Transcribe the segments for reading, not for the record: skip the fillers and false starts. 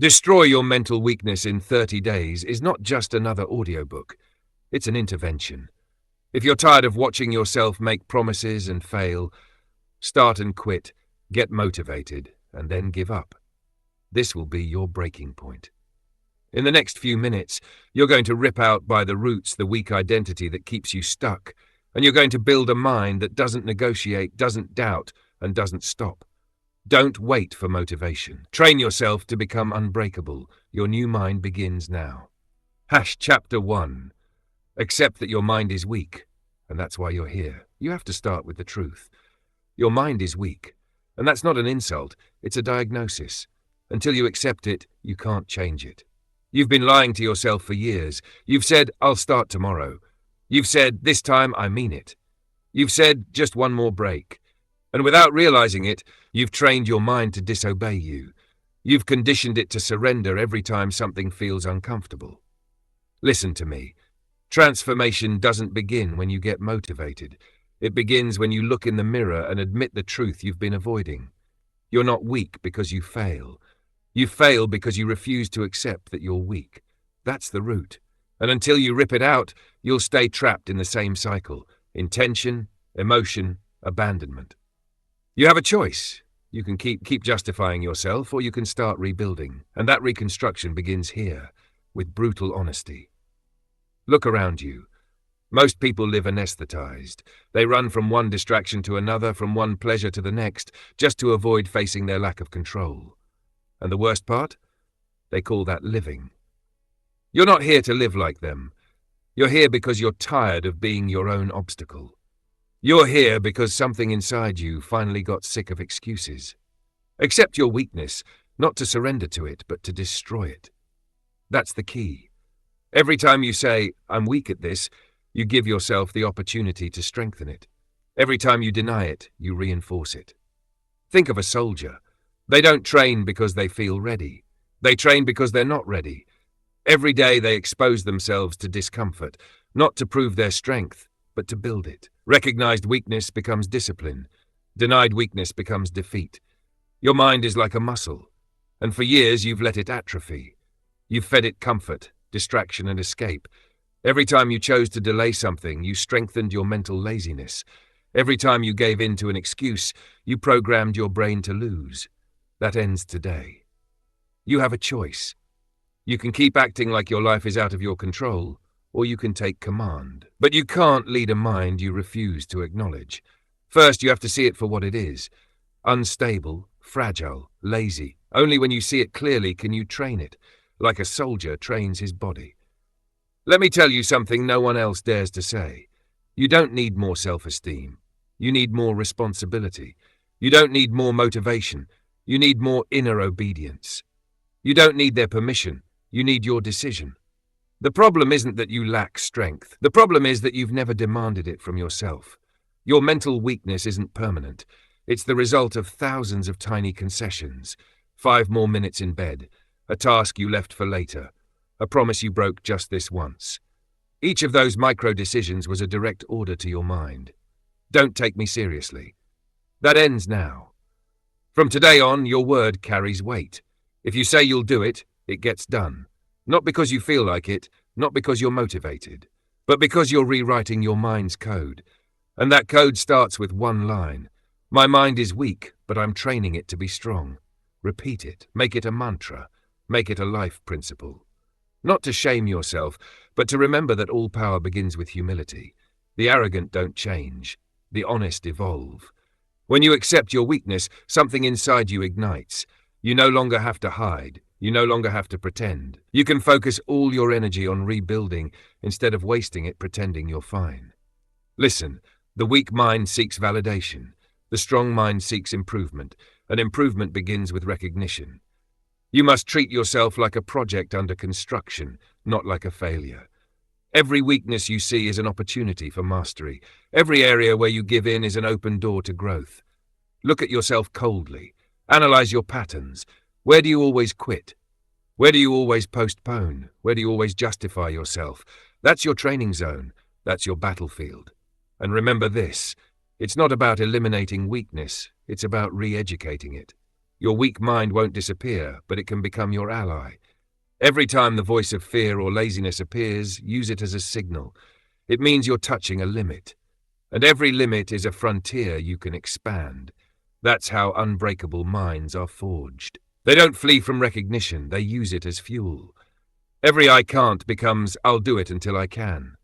Destroy Your Mental Weakness in 30 Days is not just another audiobook. It's an intervention. If you're tired of watching yourself make promises and fail, start and quit, get motivated, and then give up. This will be your breaking point. In the next few minutes, you're going to rip out by the roots the weak identity that keeps you stuck, and you're going to build a mind that doesn't negotiate, doesn't doubt, and doesn't stop. Don't wait for motivation. Train yourself to become unbreakable. Your new mind begins now. Chapter 1. Accept that your mind is weak, and that's why you're here. You have to start with the truth. Your mind is weak, and that's not an insult, it's a diagnosis. Until you accept it, you can't change it. You've been lying to yourself for years. You've said, I'll start tomorrow. You've said, this time I mean it. You've said, just one more break. And without realizing it, you've trained your mind to disobey you. You've conditioned it to surrender every time something feels uncomfortable. Listen to me. Transformation doesn't begin when you get motivated. It begins when you look in the mirror and admit the truth you've been avoiding. You're not weak because you fail. You fail because you refuse to accept that you're weak. That's the root. And until you rip it out, you'll stay trapped in the same cycle. Intention, emotion, abandonment. You have a choice. You can keep justifying yourself, or you can start rebuilding. And that reconstruction begins here, with brutal honesty. Look around you. Most people live anesthetized. They run from one distraction to another, from one pleasure to the next, just to avoid facing their lack of control. And the worst part? They call that living. You're not here to live like them. You're here because you're tired of being your own obstacle. You're here because something inside you finally got sick of excuses. Accept your weakness, not to surrender to it, but to destroy it. That's the key. Every time you say, I'm weak at this, you give yourself the opportunity to strengthen it. Every time you deny it, you reinforce it. Think of a soldier. They don't train because they feel ready. They train because they're not ready. Every day they expose themselves to discomfort, not to prove their strength, but to build it. Recognized weakness becomes discipline. Denied weakness becomes defeat. Your mind is like a muscle, and for years you've let it atrophy. You've fed it comfort, distraction, and escape. Every time you chose to delay something, you strengthened your mental laziness. Every time you gave in to an excuse, you programmed your brain to lose. That ends today. You have a choice. You can keep acting like your life is out of your control, or you can take command. But you can't lead a mind you refuse to acknowledge. First, you have to see it for what it is. Unstable, fragile, lazy. Only when you see it clearly can you train it, like a soldier trains his body. Let me tell you something no one else dares to say. You don't need more self-esteem. You need more responsibility. You don't need more motivation. You need more inner obedience. You don't need their permission. You need your decision. The problem isn't that you lack strength. The problem is that you've never demanded it from yourself. Your mental weakness isn't permanent. It's the result of thousands of tiny concessions. 5 more minutes in bed. A task you left for later. A promise you broke just this once. Each of those micro-decisions was a direct order to your mind. Don't take me seriously. That ends now. From today on, your word carries weight. If you say you'll do it, it gets done. Not because you feel like it, not because you're motivated, but because you're rewriting your mind's code. And that code starts with one line. My mind is weak, but I'm training it to be strong. Repeat it. Make it a mantra. Make it a life principle. Not to shame yourself, but to remember that all power begins with humility. The arrogant don't change. The honest evolve. When you accept your weakness, something inside you ignites. You no longer have to hide. You no longer have to pretend. You can focus all your energy on rebuilding instead of wasting it pretending you're fine. Listen, the weak mind seeks validation. The strong mind seeks improvement, and improvement begins with recognition. You must treat yourself like a project under construction, not like a failure. Every weakness you see is an opportunity for mastery. Every area where you give in is an open door to growth. Look at yourself coldly. Analyze your patterns. Where do you always quit? Where do you always postpone? Where do you always justify yourself? That's your training zone. That's your battlefield. And remember this, it's not about eliminating weakness, it's about re-educating it. Your weak mind won't disappear, but it can become your ally. Every time the voice of fear or laziness appears, use it as a signal. It means you're touching a limit. And every limit is a frontier you can expand. That's how unbreakable minds are forged. They don't flee from recognition, they use it as fuel. Every I can't becomes I'll do it until I can.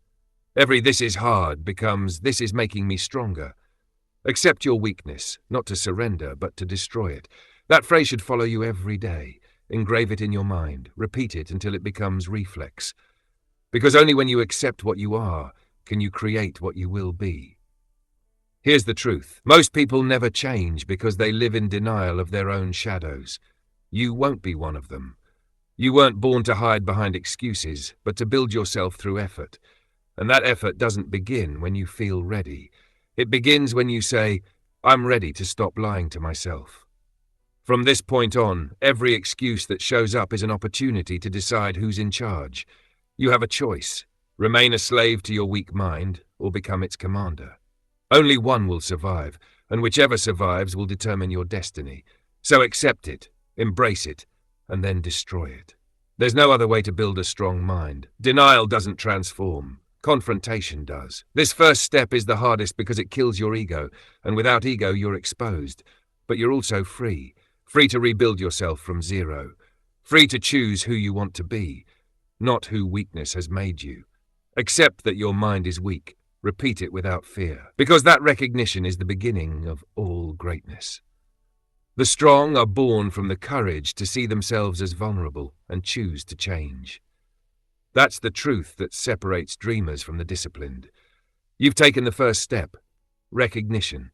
Every this is hard becomes this is making me stronger. Accept your weakness, not to surrender, but to destroy it. That phrase should follow you every day. Engrave it in your mind. Repeat it until it becomes reflex. Because only when you accept what you are can you create what you will be. Here's the truth. Most people never change because they live in denial of their own shadows. You won't be one of them. You weren't born to hide behind excuses, but to build yourself through effort. And that effort doesn't begin when you feel ready. It begins when you say, I'm ready to stop lying to myself. From this point on, every excuse that shows up is an opportunity to decide who's in charge. You have a choice. Remain a slave to your weak mind or become its commander. Only one will survive, and whichever survives will determine your destiny. So accept it, embrace it, and then destroy it. There's no other way to build a strong mind. Denial doesn't transform. Confrontation does. This first step is the hardest because it kills your ego, and without ego you're exposed. But you're also free. Free to rebuild yourself from zero. Free to choose who you want to be, not who weakness has made you. Accept that your mind is weak. Repeat it without fear, because that recognition is the beginning of all greatness. The strong are born from the courage to see themselves as vulnerable and choose to change. That's the truth that separates dreamers from the disciplined. You've taken the first step, recognition.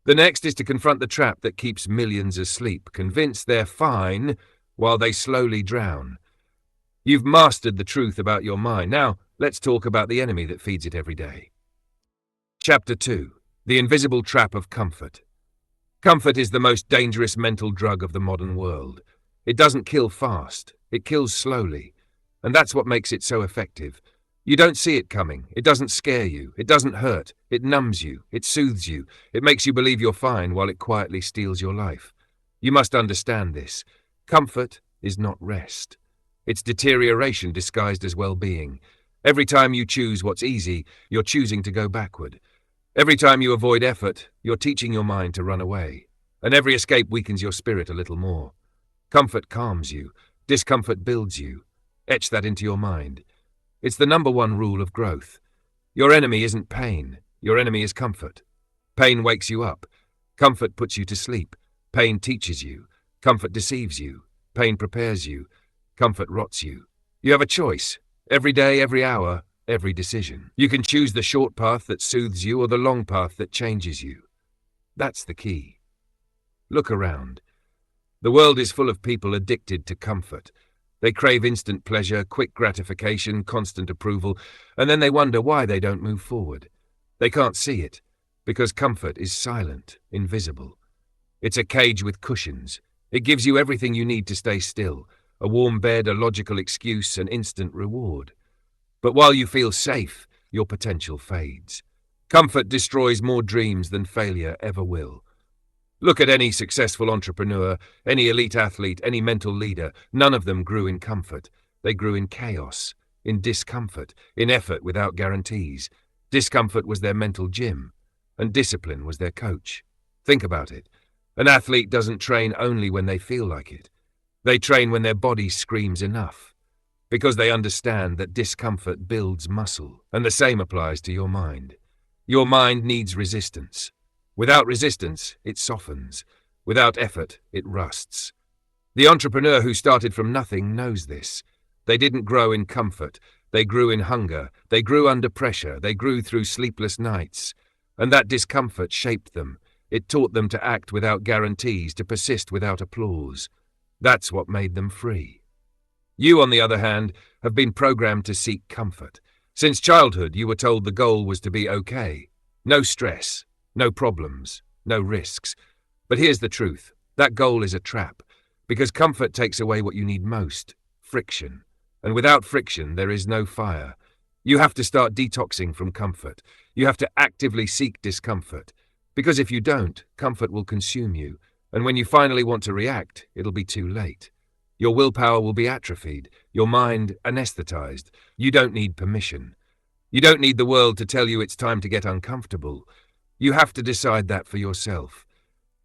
The next is to confront the trap that keeps millions asleep, convinced they're fine while they slowly drown. You've mastered the truth about your mind. Now, let's talk about the enemy that feeds it every day. Chapter 2. The Invisible Trap of Comfort. Comfort is the most dangerous mental drug of the modern world. It doesn't kill fast, it kills slowly. And that's what makes it so effective. You don't see it coming, it doesn't scare you, it doesn't hurt, it numbs you, it soothes you, it makes you believe you're fine while it quietly steals your life. You must understand this. Comfort is not rest. It's deterioration disguised as well-being. Every time you choose what's easy, you're choosing to go backward. Every time you avoid effort, you're teaching your mind to run away. And every escape weakens your spirit a little more. Comfort calms you. Discomfort builds you. Etch that into your mind. It's the number one rule of growth. Your enemy isn't pain. Your enemy is comfort. Pain wakes you up. Comfort puts you to sleep. Pain teaches you. Comfort deceives you. Pain prepares you. Comfort rots you. You have a choice. Every day, every hour, every decision. You can choose the short path that soothes you or the long path that changes you. That's the key. Look around. The world is full of people addicted to comfort. They crave instant pleasure, quick gratification, constant approval, and then they wonder why they don't move forward. They can't see it, because comfort is silent, invisible. It's a cage with cushions. It gives you everything you need to stay still. A warm bed, a logical excuse, an instant reward. But while you feel safe, your potential fades. Comfort destroys more dreams than failure ever will. Look at any successful entrepreneur, any elite athlete, any mental leader. None of them grew in comfort. They grew in chaos, in discomfort, in effort without guarantees. Discomfort was their mental gym, and discipline was their coach. Think about it. An athlete doesn't train only when they feel like it. They train when their body screams enough, because they understand that discomfort builds muscle, and the same applies to your mind. Your mind needs resistance. Without resistance, it softens. Without effort, it rusts. The entrepreneur who started from nothing knows this. They didn't grow in comfort. They grew in hunger. They grew under pressure. They grew through sleepless nights. And that discomfort shaped them. It taught them to act without guarantees, to persist without applause. That's what made them free. You, on the other hand, have been programmed to seek comfort. Since childhood, you were told the goal was to be okay. No stress, no problems, no risks. But here's the truth. That goal is a trap, because comfort takes away what you need most, friction. And without friction, there is no fire. You have to start detoxing from comfort. You have to actively seek discomfort. Because if you don't, comfort will consume you, And when you finally want to react, it'll be too late. Your willpower will be atrophied, your mind anesthetized. You don't need permission. You don't need the world to tell you it's time to get uncomfortable. You have to decide that for yourself.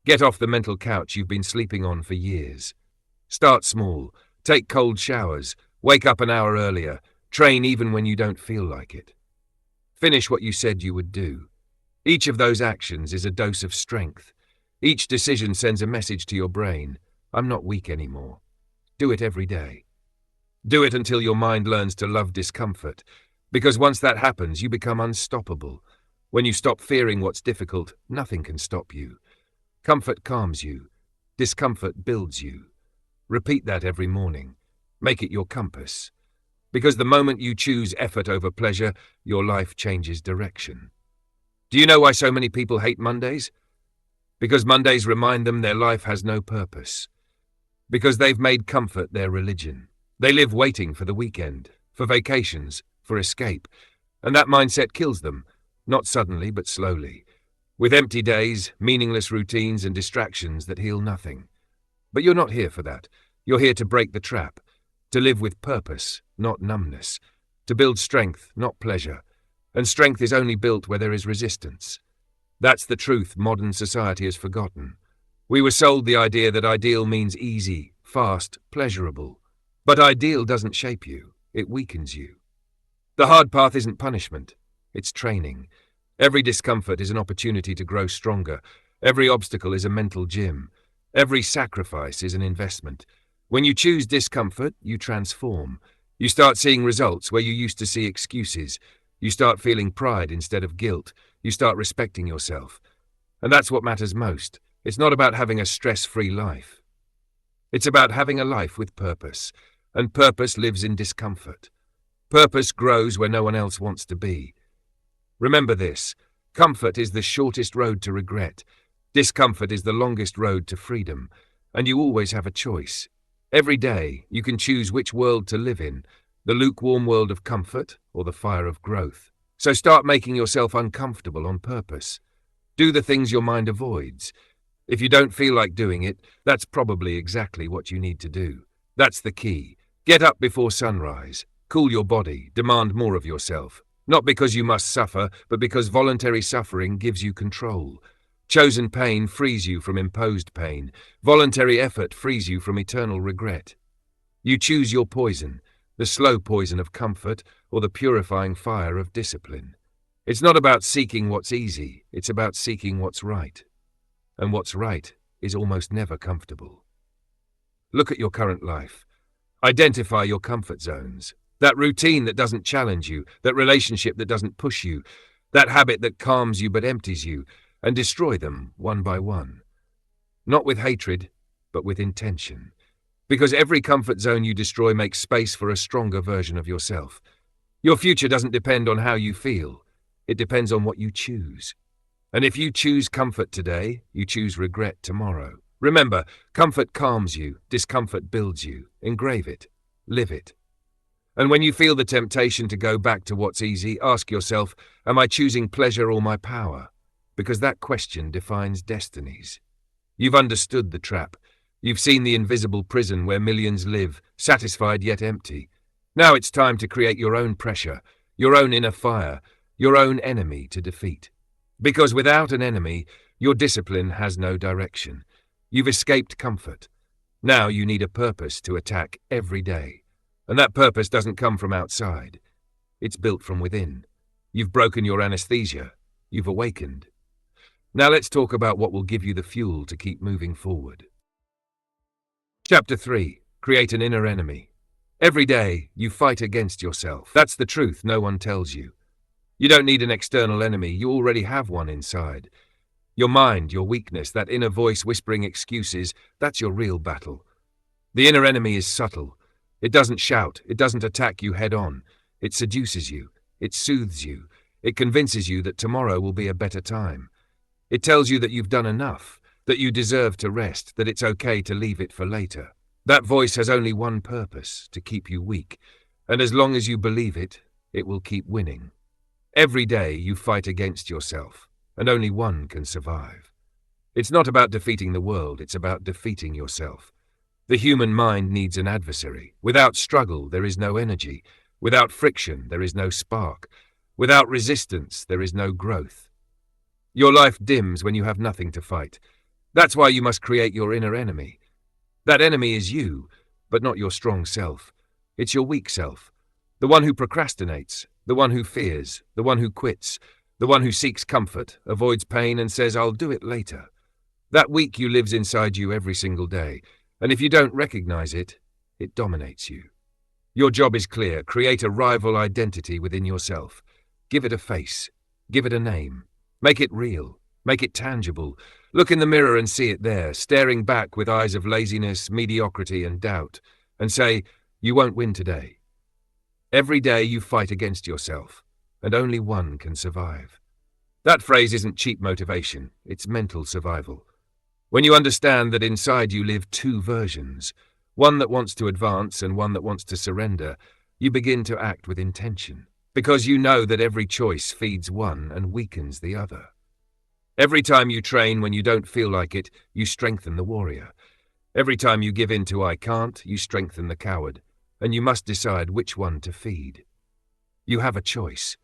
Get off the mental couch you've been sleeping on for years. Start small. Take cold showers. Wake up an hour earlier. Train even when you don't feel like it. Finish what you said you would do. Each of those actions is a dose of strength. Each decision sends a message to your brain. I'm not weak anymore. Do it every day. Do it until your mind learns to love discomfort, because once that happens, you become unstoppable. When you stop fearing what's difficult, nothing can stop you. Comfort calms you. Discomfort builds you. Repeat that every morning. Make it your compass. Because the moment you choose effort over pleasure, your life changes direction. Do you know why so many people hate Mondays? Because Mondays remind them their life has no purpose. Because they've made comfort their religion. They live waiting for the weekend, for vacations, for escape. And that mindset kills them, not suddenly but slowly. With empty days, meaningless routines and distractions that heal nothing. But you're not here for that. You're here to break the trap. To live with purpose, not numbness. To build strength, not pleasure. And strength is only built where there is resistance. That's the truth modern society has forgotten. We were sold the idea that ideal means easy, fast, pleasurable. But ideal doesn't shape you, it weakens you. The hard path isn't punishment, it's training. Every discomfort is an opportunity to grow stronger. Every obstacle is a mental gym. Every sacrifice is an investment. When you choose discomfort, you transform. You start seeing results where you used to see excuses. You start feeling pride instead of guilt. You start respecting yourself. And that's what matters most. It's not about having a stress-free life. It's about having a life with purpose. And purpose lives in discomfort. Purpose grows where no one else wants to be. Remember this. Comfort is the shortest road to regret. Discomfort is the longest road to freedom. And you always have a choice. Every day, you can choose which world to live in, the lukewarm world of comfort or the fire of growth. So start making yourself uncomfortable on purpose. Do the things your mind avoids. If you don't feel like doing it, that's probably exactly what you need to do. That's the key. Get up before sunrise. Cool your body. Demand more of yourself. Not because you must suffer, but because voluntary suffering gives you control. Chosen pain frees you from imposed pain. Voluntary effort frees you from eternal regret. You choose your poison, the slow poison of comfort or the purifying fire of discipline. It's not about seeking what's easy, it's about seeking what's right. And what's right is almost never comfortable. Look at your current life. Identify your comfort zones. That routine that doesn't challenge you, that relationship that doesn't push you, that habit that calms you but empties you, and destroy them one by one. Not with hatred, but with intention. Because every comfort zone you destroy makes space for a stronger version of yourself. Your future doesn't depend on how you feel. It depends on what you choose. And if you choose comfort today, you choose regret tomorrow. Remember, comfort calms you, discomfort builds you. Engrave it. Live it. And when you feel the temptation to go back to what's easy, ask yourself, am I choosing pleasure or my power? Because that question defines destinies. You've understood the trap. You've seen the invisible prison where millions live, satisfied yet empty. Now it's time to create your own pressure, your own inner fire, your own enemy to defeat. Because without an enemy, your discipline has no direction. You've escaped comfort. Now you need a purpose to attack every day. And that purpose doesn't come from outside. It's built from within. You've broken your anesthesia. You've awakened. Now let's talk about what will give you the fuel to keep moving forward. Chapter 3. Create an inner enemy. Every day, you fight against yourself. That's the truth no one tells you. You don't need an external enemy, you already have one inside. Your mind, your weakness, that inner voice whispering excuses, that's your real battle. The inner enemy is subtle. It doesn't shout, it doesn't attack you head on. It seduces you, it soothes you, it convinces you that tomorrow will be a better time. It tells you that you've done enough, that you deserve to rest, that it's okay to leave it for later. That voice has only one purpose, to keep you weak, and as long as you believe it, it will keep winning. Every day you fight against yourself, and only one can survive. It's not about defeating the world, it's about defeating yourself. The human mind needs an adversary. Without struggle, there is no energy. Without friction, there is no spark. Without resistance, there is no growth. Your life dims when you have nothing to fight. That's why you must create your inner enemy. That enemy is you, but not your strong self. It's your weak self. The one who procrastinates, the one who fears, the one who quits, the one who seeks comfort, avoids pain and says, "I'll do it later." That weak you lives inside you every single day, and if you don't recognize it, it dominates you. Your job is clear. Create a rival identity within yourself. Give it a face. Give it a name. Make it real. Make it tangible. Look in the mirror and see it there, staring back with eyes of laziness, mediocrity, and doubt, and say, "You won't win today." Every day you fight against yourself, and only one can survive. That phrase isn't cheap motivation, it's mental survival. When you understand that inside you live two versions, one that wants to advance and one that wants to surrender, you begin to act with intention, because you know that every choice feeds one and weakens the other. Every time you train when you don't feel like it, you strengthen the warrior. Every time you give in to "I can't," you strengthen the coward, and you must decide which one to feed. You have a choice.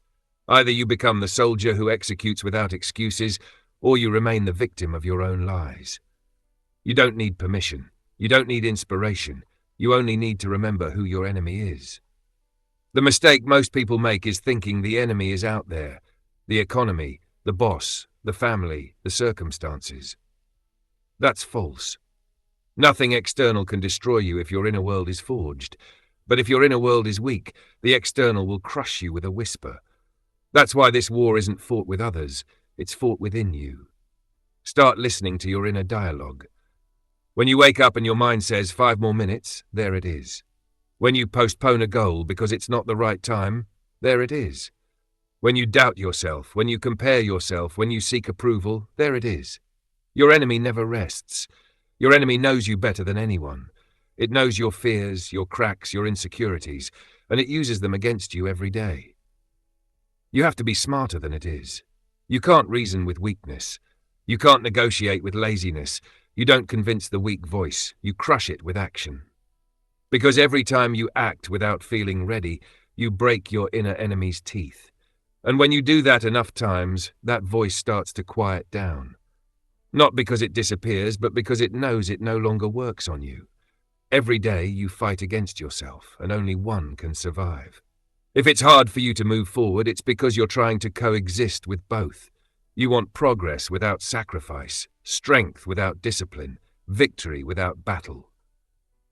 Either you become the soldier who executes without excuses, or you remain the victim of your own lies. You don't need permission. You don't need inspiration. You only need to remember who your enemy is. The mistake most people make is thinking the enemy is out there, the economy, the boss, the family, the circumstances. That's false. Nothing external can destroy you if your inner world is forged. But if your inner world is weak, the external will crush you with a whisper. That's why this war isn't fought with others, it's fought within you. Start listening to your inner dialogue. When you wake up and your mind says 5 more minutes, there it is. When you postpone a goal because it's not the right time, there it is. When you doubt yourself, when you compare yourself, when you seek approval, there it is. Your enemy never rests. Your enemy knows you better than anyone. It knows your fears, your cracks, your insecurities, and it uses them against you every day. You have to be smarter than it is. You can't reason with weakness. You can't negotiate with laziness. You don't convince the weak voice. You crush it with action. Because every time you act without feeling ready, you break your inner enemy's teeth. And when you do that enough times, that voice starts to quiet down. Not because it disappears, but because it knows it no longer works on you. Every day you fight against yourself, and only one can survive. If it's hard for you to move forward, it's because you're trying to coexist with both. You want progress without sacrifice, strength without discipline, victory without battle.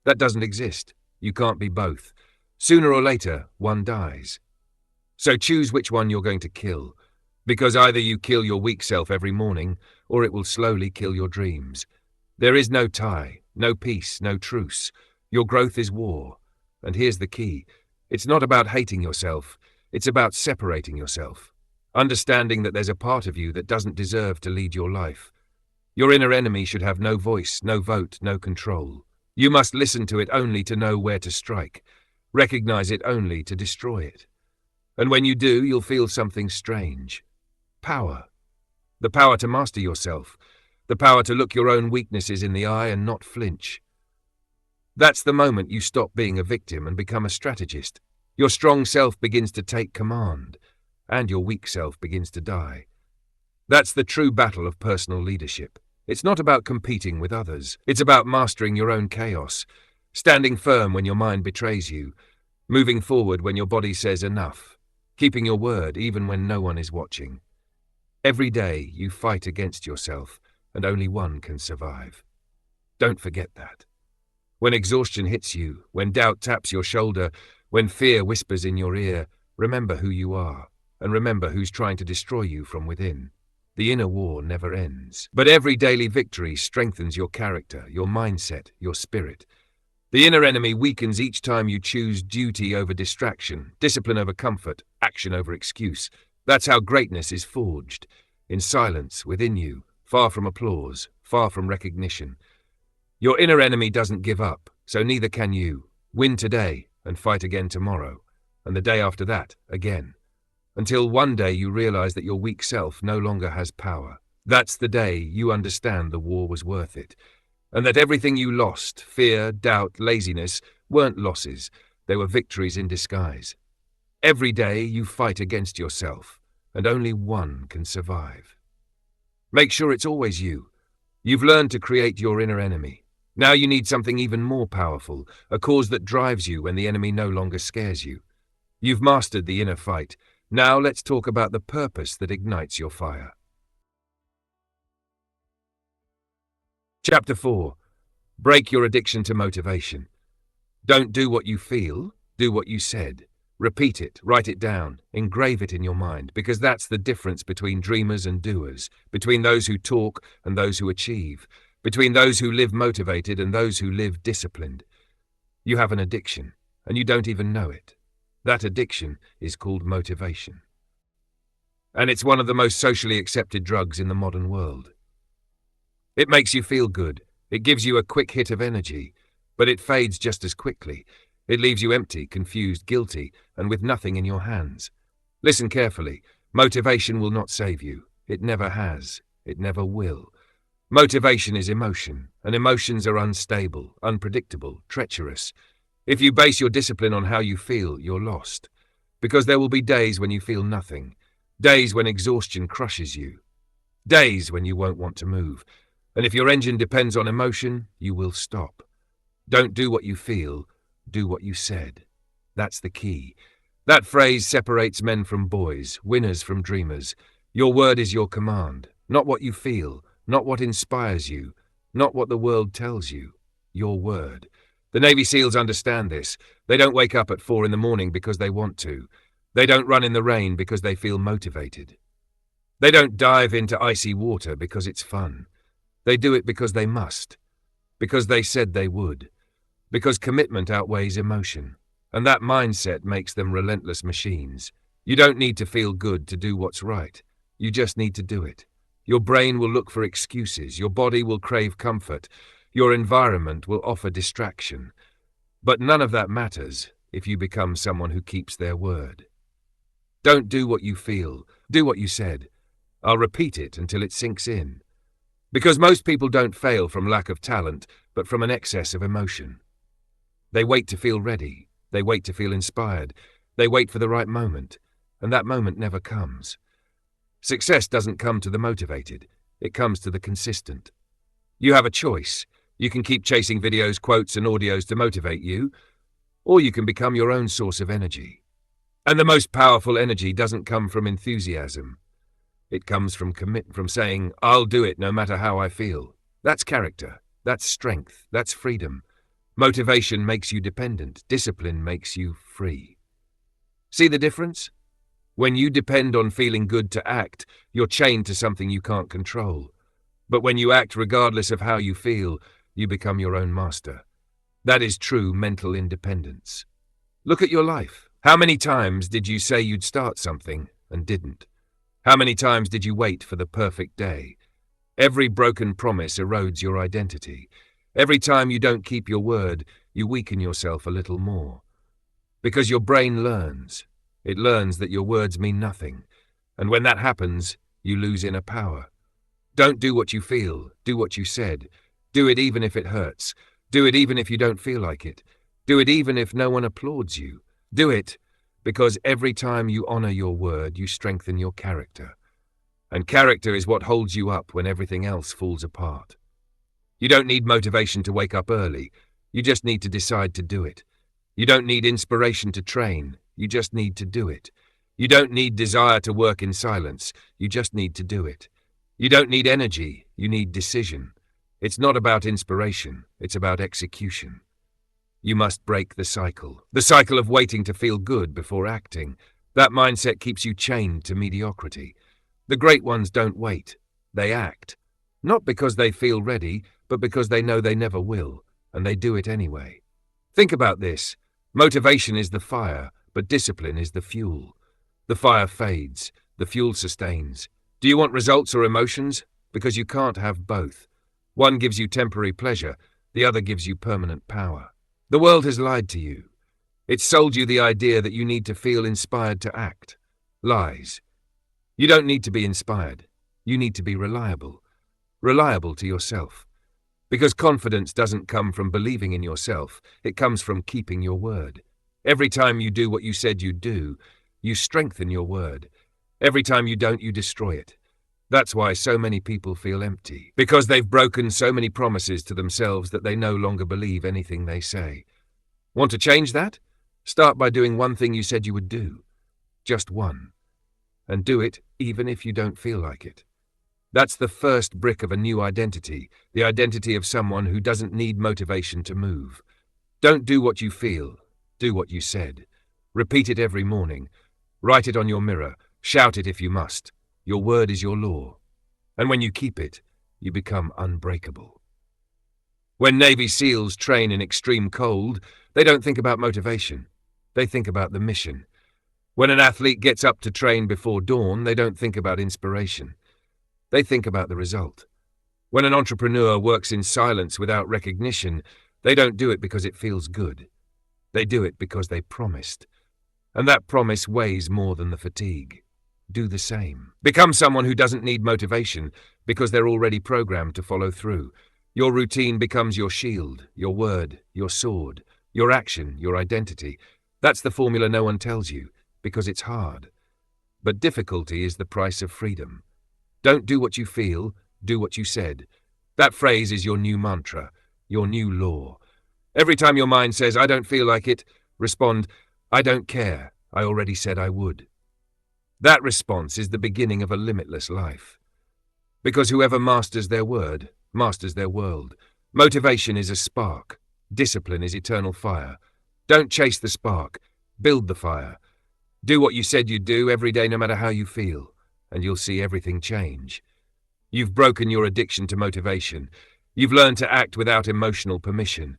That doesn't exist. You can't be both. Sooner or later, one dies. So choose which one you're going to kill, because either you kill your weak self every morning, or it will slowly kill your dreams. There is no tie, no peace, no truce. Your growth is war. And here's the key. It's not about hating yourself. It's about separating yourself. Understanding that there's a part of you that doesn't deserve to lead your life. Your inner enemy should have no voice, no vote, no control. You must listen to it only to know where to strike. Recognize it only to destroy it. And when you do, you'll feel something strange. Power. The power to master yourself. The power to look your own weaknesses in the eye and not flinch. That's the moment you stop being a victim and become a strategist. Your strong self begins to take command, and your weak self begins to die. That's the true battle of personal leadership. It's not about competing with others. It's about mastering your own chaos, standing firm when your mind betrays you, moving forward when your body says enough, keeping your word even when no one is watching. Every day you fight against yourself, and only one can survive. Don't forget that. When exhaustion hits you, when doubt taps your shoulder, when fear whispers in your ear, remember who you are, and remember who's trying to destroy you from within. The inner war never ends. But every daily victory strengthens your character, your mindset, your spirit. The inner enemy weakens each time you choose duty over distraction, discipline over comfort, action over excuse. That's how greatness is forged. In silence, within you, far from applause, far from recognition. Your inner enemy doesn't give up, so neither can you. Win today and fight again tomorrow, and the day after that, again. Until one day you realize that your weak self no longer has power. That's the day you understand the war was worth it, and that everything you lost, fear, doubt, laziness, weren't losses, they were victories in disguise. Every day you fight against yourself, and only one can survive. Make sure it's always you. You've learned to create your inner enemy. Now you need something even more powerful, a cause that drives you when the enemy no longer scares you. You've mastered the inner fight. Now let's talk about the purpose that ignites your fire. Chapter 4. Break your addiction to motivation. Don't do what you feel, do what you said. Repeat it, write it down, engrave it in your mind, because that's the difference between dreamers and doers, between those who talk and those who achieve, between those who live motivated and those who live disciplined. You have an addiction, and you don't even know it. That addiction is called motivation. And it's one of the most socially accepted drugs in the modern world. It makes you feel good. It gives you a quick hit of energy, but it fades just as quickly. It leaves you empty, confused, guilty, and with nothing in your hands. Listen carefully. Motivation will not save you. It never has. It never will. Motivation is emotion, and emotions are unstable, unpredictable, treacherous. If you base your discipline on how you feel, you're lost. Because there will be days when you feel nothing, days when exhaustion crushes you, days when you won't want to move. And if your engine depends on emotion, you will stop. Don't do what you feel, do what you said. That's the key. That phrase separates men from boys, winners from dreamers. Your word is your command, not what you feel, not what inspires you, not what the world tells you. Your word. The Navy SEALs understand this. They don't wake up at 4 in the morning because they want to. They don't run in the rain because they feel motivated. They don't dive into icy water because it's fun. They do it because they must, because they said they would, because commitment outweighs emotion, and that mindset makes them relentless machines. You don't need to feel good to do what's right. You just need to do it. Your brain will look for excuses, your body will crave comfort, your environment will offer distraction. But none of that matters if you become someone who keeps their word. Don't do what you feel, do what you said. I'll repeat it until it sinks in. Because most people don't fail from lack of talent, but from an excess of emotion. They wait to feel ready. They wait to feel inspired. They wait for the right moment, and that moment never comes. Success doesn't come to the motivated. It comes to the consistent. You have a choice. You can keep chasing videos, quotes, and audios to motivate you, or you can become your own source of energy. And the most powerful energy doesn't come from enthusiasm. It comes from from saying, I'll do it no matter how I feel. That's character. That's strength. That's freedom. Motivation makes you dependent. Discipline makes you free. See the difference? When you depend on feeling good to act, you're chained to something you can't control. But when you act regardless of how you feel, you become your own master. That is true mental independence. Look at your life. How many times did you say you'd start something and didn't? How many times did you wait for the perfect day? Every broken promise erodes your identity. Every time you don't keep your word, you weaken yourself a little more. Because your brain learns. It learns that your words mean nothing. And when that happens, you lose inner power. Don't do what you feel. Do what you said. Do it even if it hurts. Do it even if you don't feel like it. Do it even if no one applauds you. Do it. Because every time you honor your word, you strengthen your character. And character is what holds you up when everything else falls apart. You don't need motivation to wake up early. You just need to decide to do it. You don't need inspiration to train. You just need to do it. You don't need desire to work in silence. You just need to do it. You don't need energy. You need decision. It's not about inspiration. It's about execution. You must break the cycle of waiting to feel good before acting. That mindset keeps you chained to mediocrity. The great ones don't wait. They act. Not because they feel ready, but because they know they never will, and they do it anyway. Think about this. Motivation is the fire, but discipline is the fuel. The fire fades. The fuel sustains. Do you want results or emotions? Because you can't have both. One gives you temporary pleasure. The other gives you permanent power. The world has lied to you. It's sold you the idea that you need to feel inspired to act. Lies. You don't need to be inspired. You need to be reliable. Reliable to yourself. Because confidence doesn't come from believing in yourself, it comes from keeping your word. Every time you do what you said you'd do, you strengthen your word. Every time you don't, you destroy it. That's why so many people feel empty, because they've broken so many promises to themselves that they no longer believe anything they say. Want to change that? Start by doing one thing you said you would do. Just one. And do it even if you don't feel like it. That's the first brick of a new identity, the identity of someone who doesn't need motivation to move. Don't do what you feel, do what you said. Repeat it every morning. Write it on your mirror. Shout it if you must. Your word is your law. And when you keep it, you become unbreakable. When Navy SEALs train in extreme cold, they don't think about motivation. They think about the mission. When an athlete gets up to train before dawn, they don't think about inspiration. They think about the result. When an entrepreneur works in silence without recognition, they don't do it because it feels good. They do it because they promised. And that promise weighs more than the fatigue. Do the same. Become someone who doesn't need motivation because they're already programmed to follow through. Your routine becomes your shield, your word, your sword, your action, your identity. That's the formula no one tells you, because it's hard. But difficulty is the price of freedom. Don't do what you feel, do what you said. That phrase is your new mantra, your new law. Every time your mind says, I don't feel like it, respond, I don't care, I already said I would. That response is the beginning of a limitless life. Because whoever masters their word, masters their world. Motivation is a spark. Discipline is eternal fire. Don't chase the spark. Build the fire. Do what you said you'd do every day no matter how you feel, and you'll see everything change. You've broken your addiction to motivation. You've learned to act without emotional permission.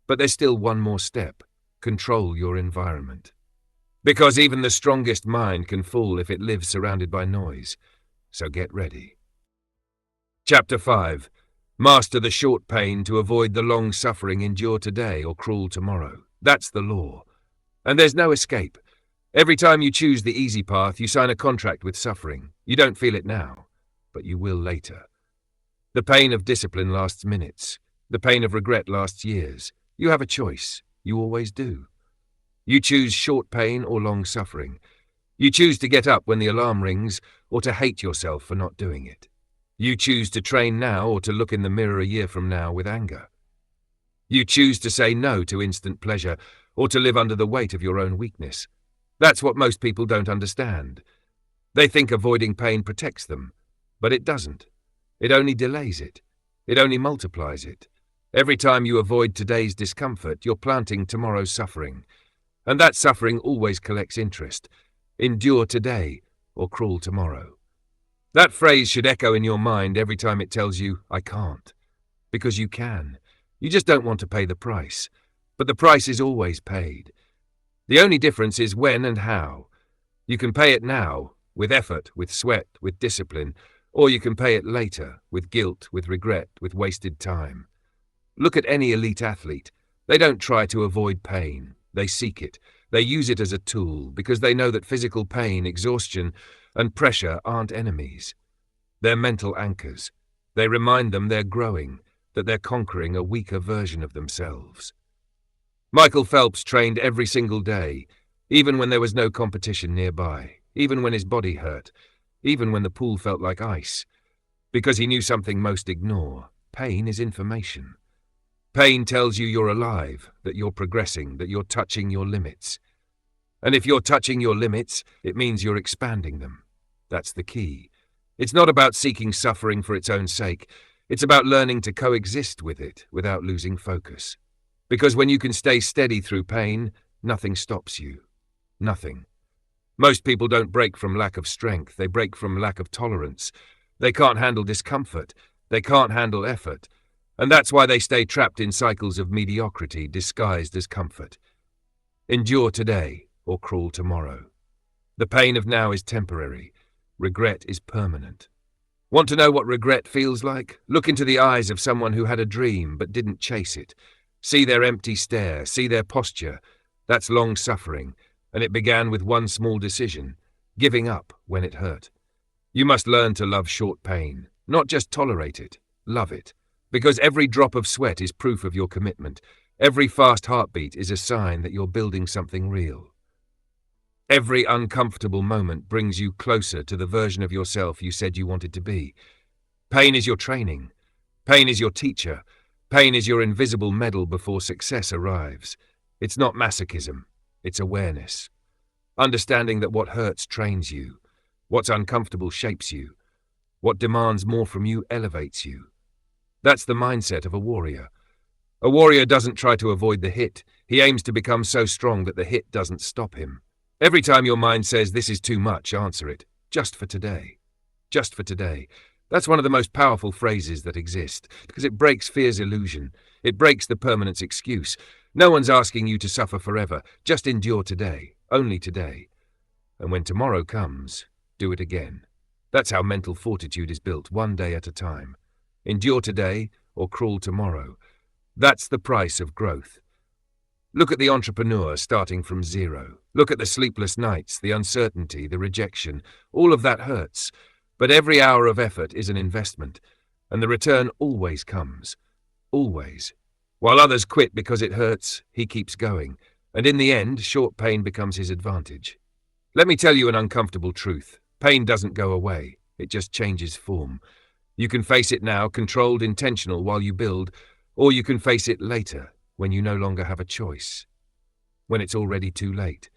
But there's still one more step. Control your environment. Because even the strongest mind can fall if it lives surrounded by noise. So get ready. Chapter 5. Master the short pain to avoid the long suffering. Endure today or cruel tomorrow. That's the law. And there's no escape. Every time you choose the easy path, you sign a contract with suffering. You don't feel it now, but you will later. The pain of discipline lasts minutes. The pain of regret lasts years. You have a choice. You always do. You choose short pain or long suffering. You choose to get up when the alarm rings or to hate yourself for not doing it. You choose to train now or to look in the mirror a year from now with anger. You choose to say no to instant pleasure or to live under the weight of your own weakness. That's what most people don't understand. They think avoiding pain protects them, but it doesn't. It only delays it. It only multiplies it. Every time you avoid today's discomfort, you're planting tomorrow's suffering. And that suffering always collects interest. Endure today or cruel tomorrow. That phrase should echo in your mind every time it tells you, I can't. Because you can. You just don't want to pay the price. But the price is always paid. The only difference is when and how. You can pay it now, with effort, with sweat, with discipline, or you can pay it later, with guilt, with regret, with wasted time. Look at any elite athlete. They don't try to avoid pain. They seek it. They use it as a tool because they know that physical pain, exhaustion, and pressure aren't enemies. They're mental anchors. They remind them they're growing, that they're conquering a weaker version of themselves. Michael Phelps trained every single day, even when there was no competition nearby, even when his body hurt, even when the pool felt like ice, because he knew something most ignore. Pain is information. Pain tells you you're alive, that you're progressing, that you're touching your limits. And if you're touching your limits, it means you're expanding them. That's the key. It's not about seeking suffering for its own sake. It's about learning to coexist with it without losing focus. Because when you can stay steady through pain, nothing stops you. Nothing. Most people don't break from lack of strength. They break from lack of tolerance. They can't handle discomfort. They can't handle effort. And that's why they stay trapped in cycles of mediocrity disguised as comfort. Endure today or cruel tomorrow. The pain of now is temporary. Regret is permanent. Want to know what regret feels like? Look into the eyes of someone who had a dream but didn't chase it. See their empty stare, see their posture. That's long suffering, and it began with one small decision, giving up when it hurt. You must learn to love short pain, not just tolerate it, love it. Because every drop of sweat is proof of your commitment. Every fast heartbeat is a sign that you're building something real. Every uncomfortable moment brings you closer to the version of yourself you said you wanted to be. Pain is your training. Pain is your teacher. Pain is your invisible medal before success arrives. It's not masochism. It's awareness. Understanding that what hurts trains you. What's uncomfortable shapes you. What demands more from you elevates you. That's the mindset of a warrior. A warrior doesn't try to avoid the hit. He aims to become so strong that the hit doesn't stop him. Every time your mind says, "This is too much," answer it, "Just for today." Just for today. That's one of the most powerful phrases that exist, because it breaks fear's illusion. It breaks the permanence excuse. No one's asking you to suffer forever. Just endure today. Only today. And when tomorrow comes, do it again. That's how mental fortitude is built, one day at a time. Endure today or crawl tomorrow. That's the price of growth. Look at the entrepreneur starting from zero. Look at the sleepless nights, the uncertainty, the rejection. All of that hurts. But every hour of effort is an investment, and the return always comes. Always. While others quit because it hurts, he keeps going. And in the end, short pain becomes his advantage. Let me tell you an uncomfortable truth. Pain doesn't go away. It just changes form. You can face it now, controlled, intentional, while you build, or you can face it later, when you no longer have a choice. When it's already too late.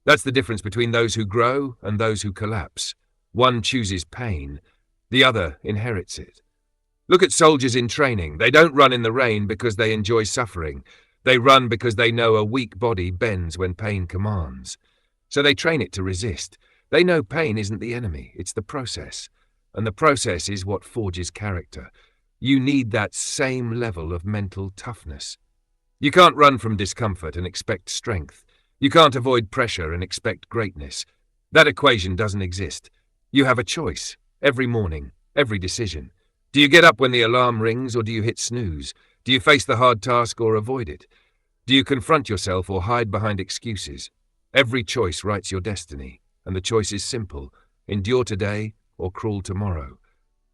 That's the difference between those who grow and those who collapse. One chooses pain, the other inherits it. Look at soldiers in training. They don't run in the rain because they enjoy suffering. They run because they know a weak body bends when pain commands. So they train it to resist. They know pain isn't the enemy, it's the process. And the process is what forges character. You need that same level of mental toughness. You can't run from discomfort and expect strength. You can't avoid pressure and expect greatness. That equation doesn't exist. You have a choice, every morning, every decision. Do you get up when the alarm rings or do you hit snooze? Do you face the hard task or avoid it? Do you confront yourself or hide behind excuses? Every choice writes your destiny, and the choice is simple. Endure today or crawl tomorrow.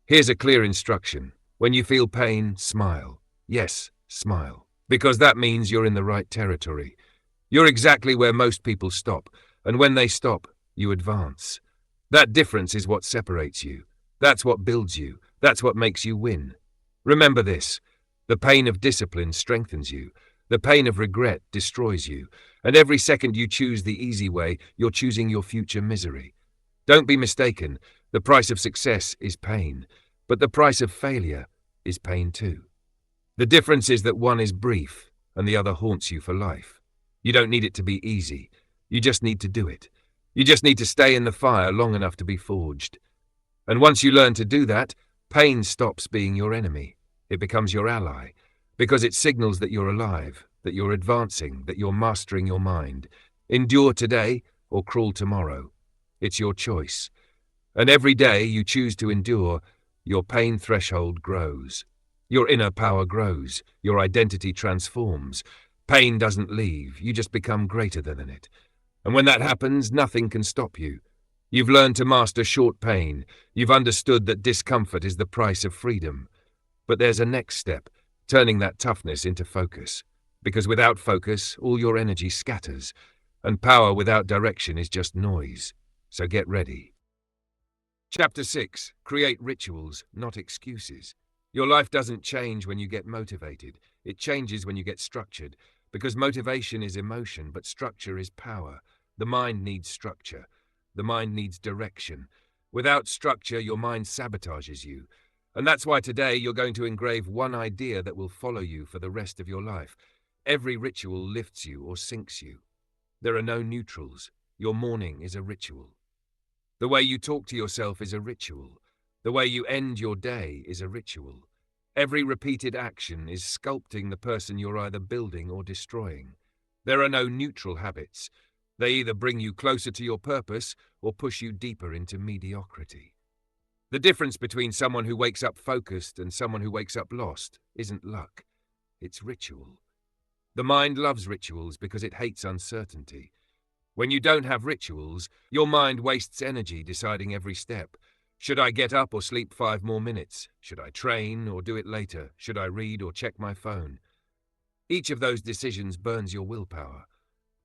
Here's a clear instruction. When you feel pain, smile. Yes, smile. Because that means you're in the right territory. You're exactly where most people stop, and when they stop, you advance. That difference is what separates you. That's what builds you. That's what makes you win. Remember this. The pain of discipline strengthens you. The pain of regret destroys you. And every second you choose the easy way, you're choosing your future misery. Don't be mistaken. The price of success is pain. But the price of failure is pain too. The difference is that one is brief and the other haunts you for life. You don't need it to be easy. You just need to do it. You just need to stay in the fire long enough to be forged. And once you learn to do that, pain stops being your enemy. It becomes your ally, because it signals that you're alive, that you're advancing, that you're mastering your mind. Endure today or crawl tomorrow. It's your choice. And every day you choose to endure, your pain threshold grows. Your inner power grows. Your identity transforms. Pain doesn't leave. You just become greater than it. And when that happens, nothing can stop you. You've learned to master short pain. You've understood that discomfort is the price of freedom. But there's a next step, turning that toughness into focus. Because without focus, all your energy scatters. And power without direction is just noise. So get ready. Chapter 6. Create rituals, not excuses. Your life doesn't change when you get motivated. It changes when you get structured. Because motivation is emotion, but structure is power. The mind needs structure. The mind needs direction. Without structure, your mind sabotages you. And that's why today you're going to engrave one idea that will follow you for the rest of your life. Every ritual lifts you or sinks you. There are no neutrals. Your morning is a ritual. The way you talk to yourself is a ritual. The way you end your day is a ritual. Every repeated action is sculpting the person you're either building or destroying. There are no neutral habits. They either bring you closer to your purpose or push you deeper into mediocrity. The difference between someone who wakes up focused and someone who wakes up lost isn't luck. It's ritual. The mind loves rituals because it hates uncertainty. When you don't have rituals, your mind wastes energy deciding every step. Should I get up or sleep 5 more minutes? Should I train or do it later? Should I read or check my phone? Each of those decisions burns your willpower.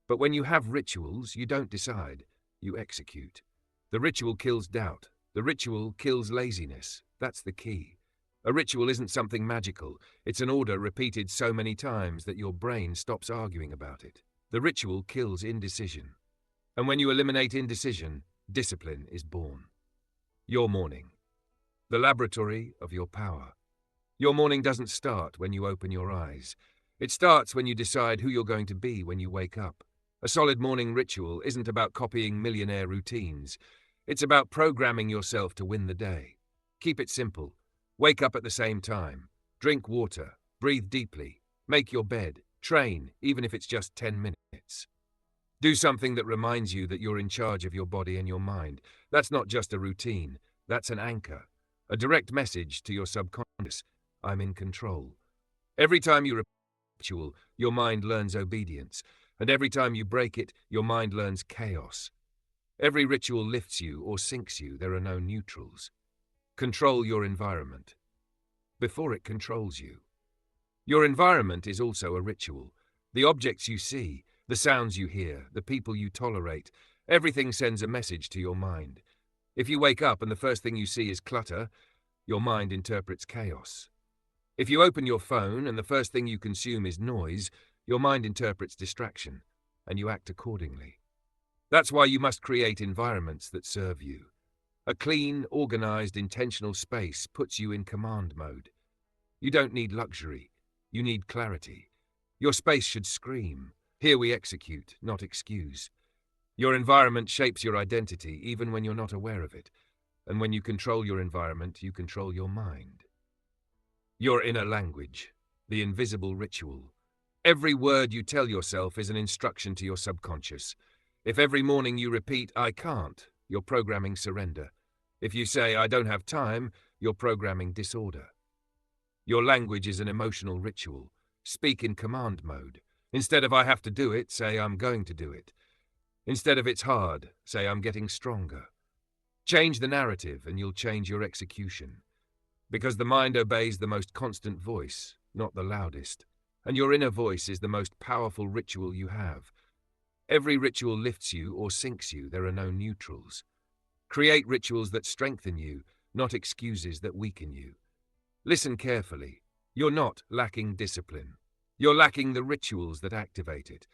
But when you have rituals, you don't decide, you execute. The ritual kills doubt. The ritual kills laziness. That's the key. A ritual isn't something magical. It's an order repeated so many times that your brain stops arguing about it. The ritual kills indecision. And when you eliminate indecision, discipline is born. Your morning. The laboratory of your power. Your morning doesn't start when you open your eyes. It starts when you decide who you're going to be when you wake up. A solid morning ritual isn't about copying millionaire routines. It's about programming yourself to win the day. Keep it simple. Wake up at the same time. Drink water. Breathe deeply. Make your bed. Train, even if it's just 10 minutes. Do something that reminds you that you're in charge of your body and your mind. That's not just a routine. That's an anchor. A direct message to your subconscious. I'm in control. Every time you repeat a ritual, your mind learns obedience. And every time you break it, your mind learns chaos. Every ritual lifts you or sinks you. There are no neutrals. Control your environment before it controls you. Your environment is also a ritual. The objects you see, the sounds you hear, the people you tolerate, everything sends a message to your mind. If you wake up and the first thing you see is clutter, your mind interprets chaos. If you open your phone and the first thing you consume is noise, your mind interprets distraction, and you act accordingly. That's why you must create environments that serve you. A clean, organized, intentional space puts you in command mode. You don't need luxury. You need clarity. Your space should scream, "Here we execute, not excuse." Your environment shapes your identity even when you're not aware of it. And when you control your environment, you control your mind. Your inner language, the invisible ritual. Every word you tell yourself is an instruction to your subconscious. If every morning you repeat, "I can't," you're programming surrender. If you say, "I don't have time," you're programming disorder. Your language is an emotional ritual. Speak in command mode. Instead of "I have to do it," say "I'm going to do it." Instead of "it's hard," say "I'm getting stronger." Change the narrative and you'll change your execution. Because the mind obeys the most constant voice, not the loudest. And your inner voice is the most powerful ritual you have. Every ritual lifts you or sinks you. There are no neutrals. Create rituals that strengthen you, not excuses that weaken you. Listen carefully. You're not lacking discipline. You're lacking the rituals that activate it,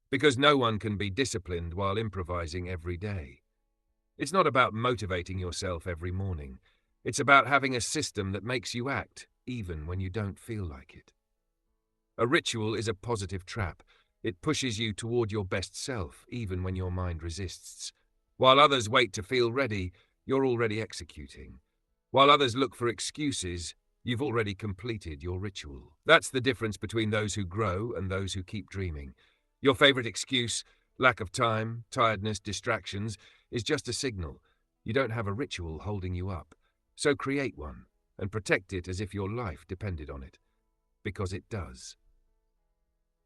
because no one can be disciplined while improvising every day. It's not about motivating yourself every morning. It's about having a system that makes you act, even when you don't feel like it. A ritual is a positive trap. It pushes you toward your best self, even when your mind resists. While others wait to feel ready, you're already executing. While others look for excuses, you've already completed your ritual. That's the difference between those who grow and those who keep dreaming. Your favorite excuse, lack of time, tiredness, distractions, is just a signal. You don't have a ritual holding you up. So create one, and protect it as if your life depended on it. Because it does.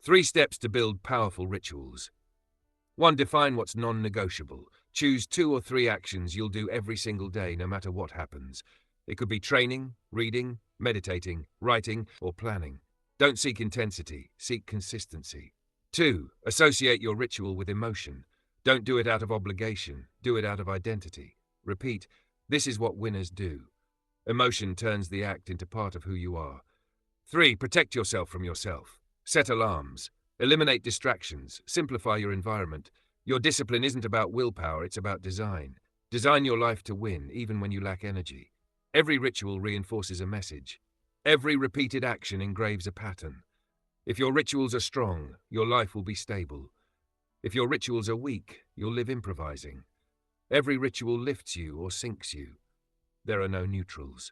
3 steps to build powerful rituals. 1. Define what's non-negotiable. Choose 2 or 3 actions you'll do every single day, no matter what happens. It could be training, reading, meditating, writing, or planning. Don't seek intensity, seek consistency. 2. Associate your ritual with emotion. Don't do it out of obligation, do it out of identity. Repeat, "This is what winners do." Emotion turns the act into part of who you are. 3. Protect yourself from yourself. Set alarms. Eliminate distractions. Simplify your environment. Your discipline isn't about willpower, it's about design. Design your life to win, even when you lack energy. Every ritual reinforces a message. Every repeated action engraves a pattern. If your rituals are strong, your life will be stable. If your rituals are weak, you'll live improvising. Every ritual lifts you or sinks you. There are no neutrals.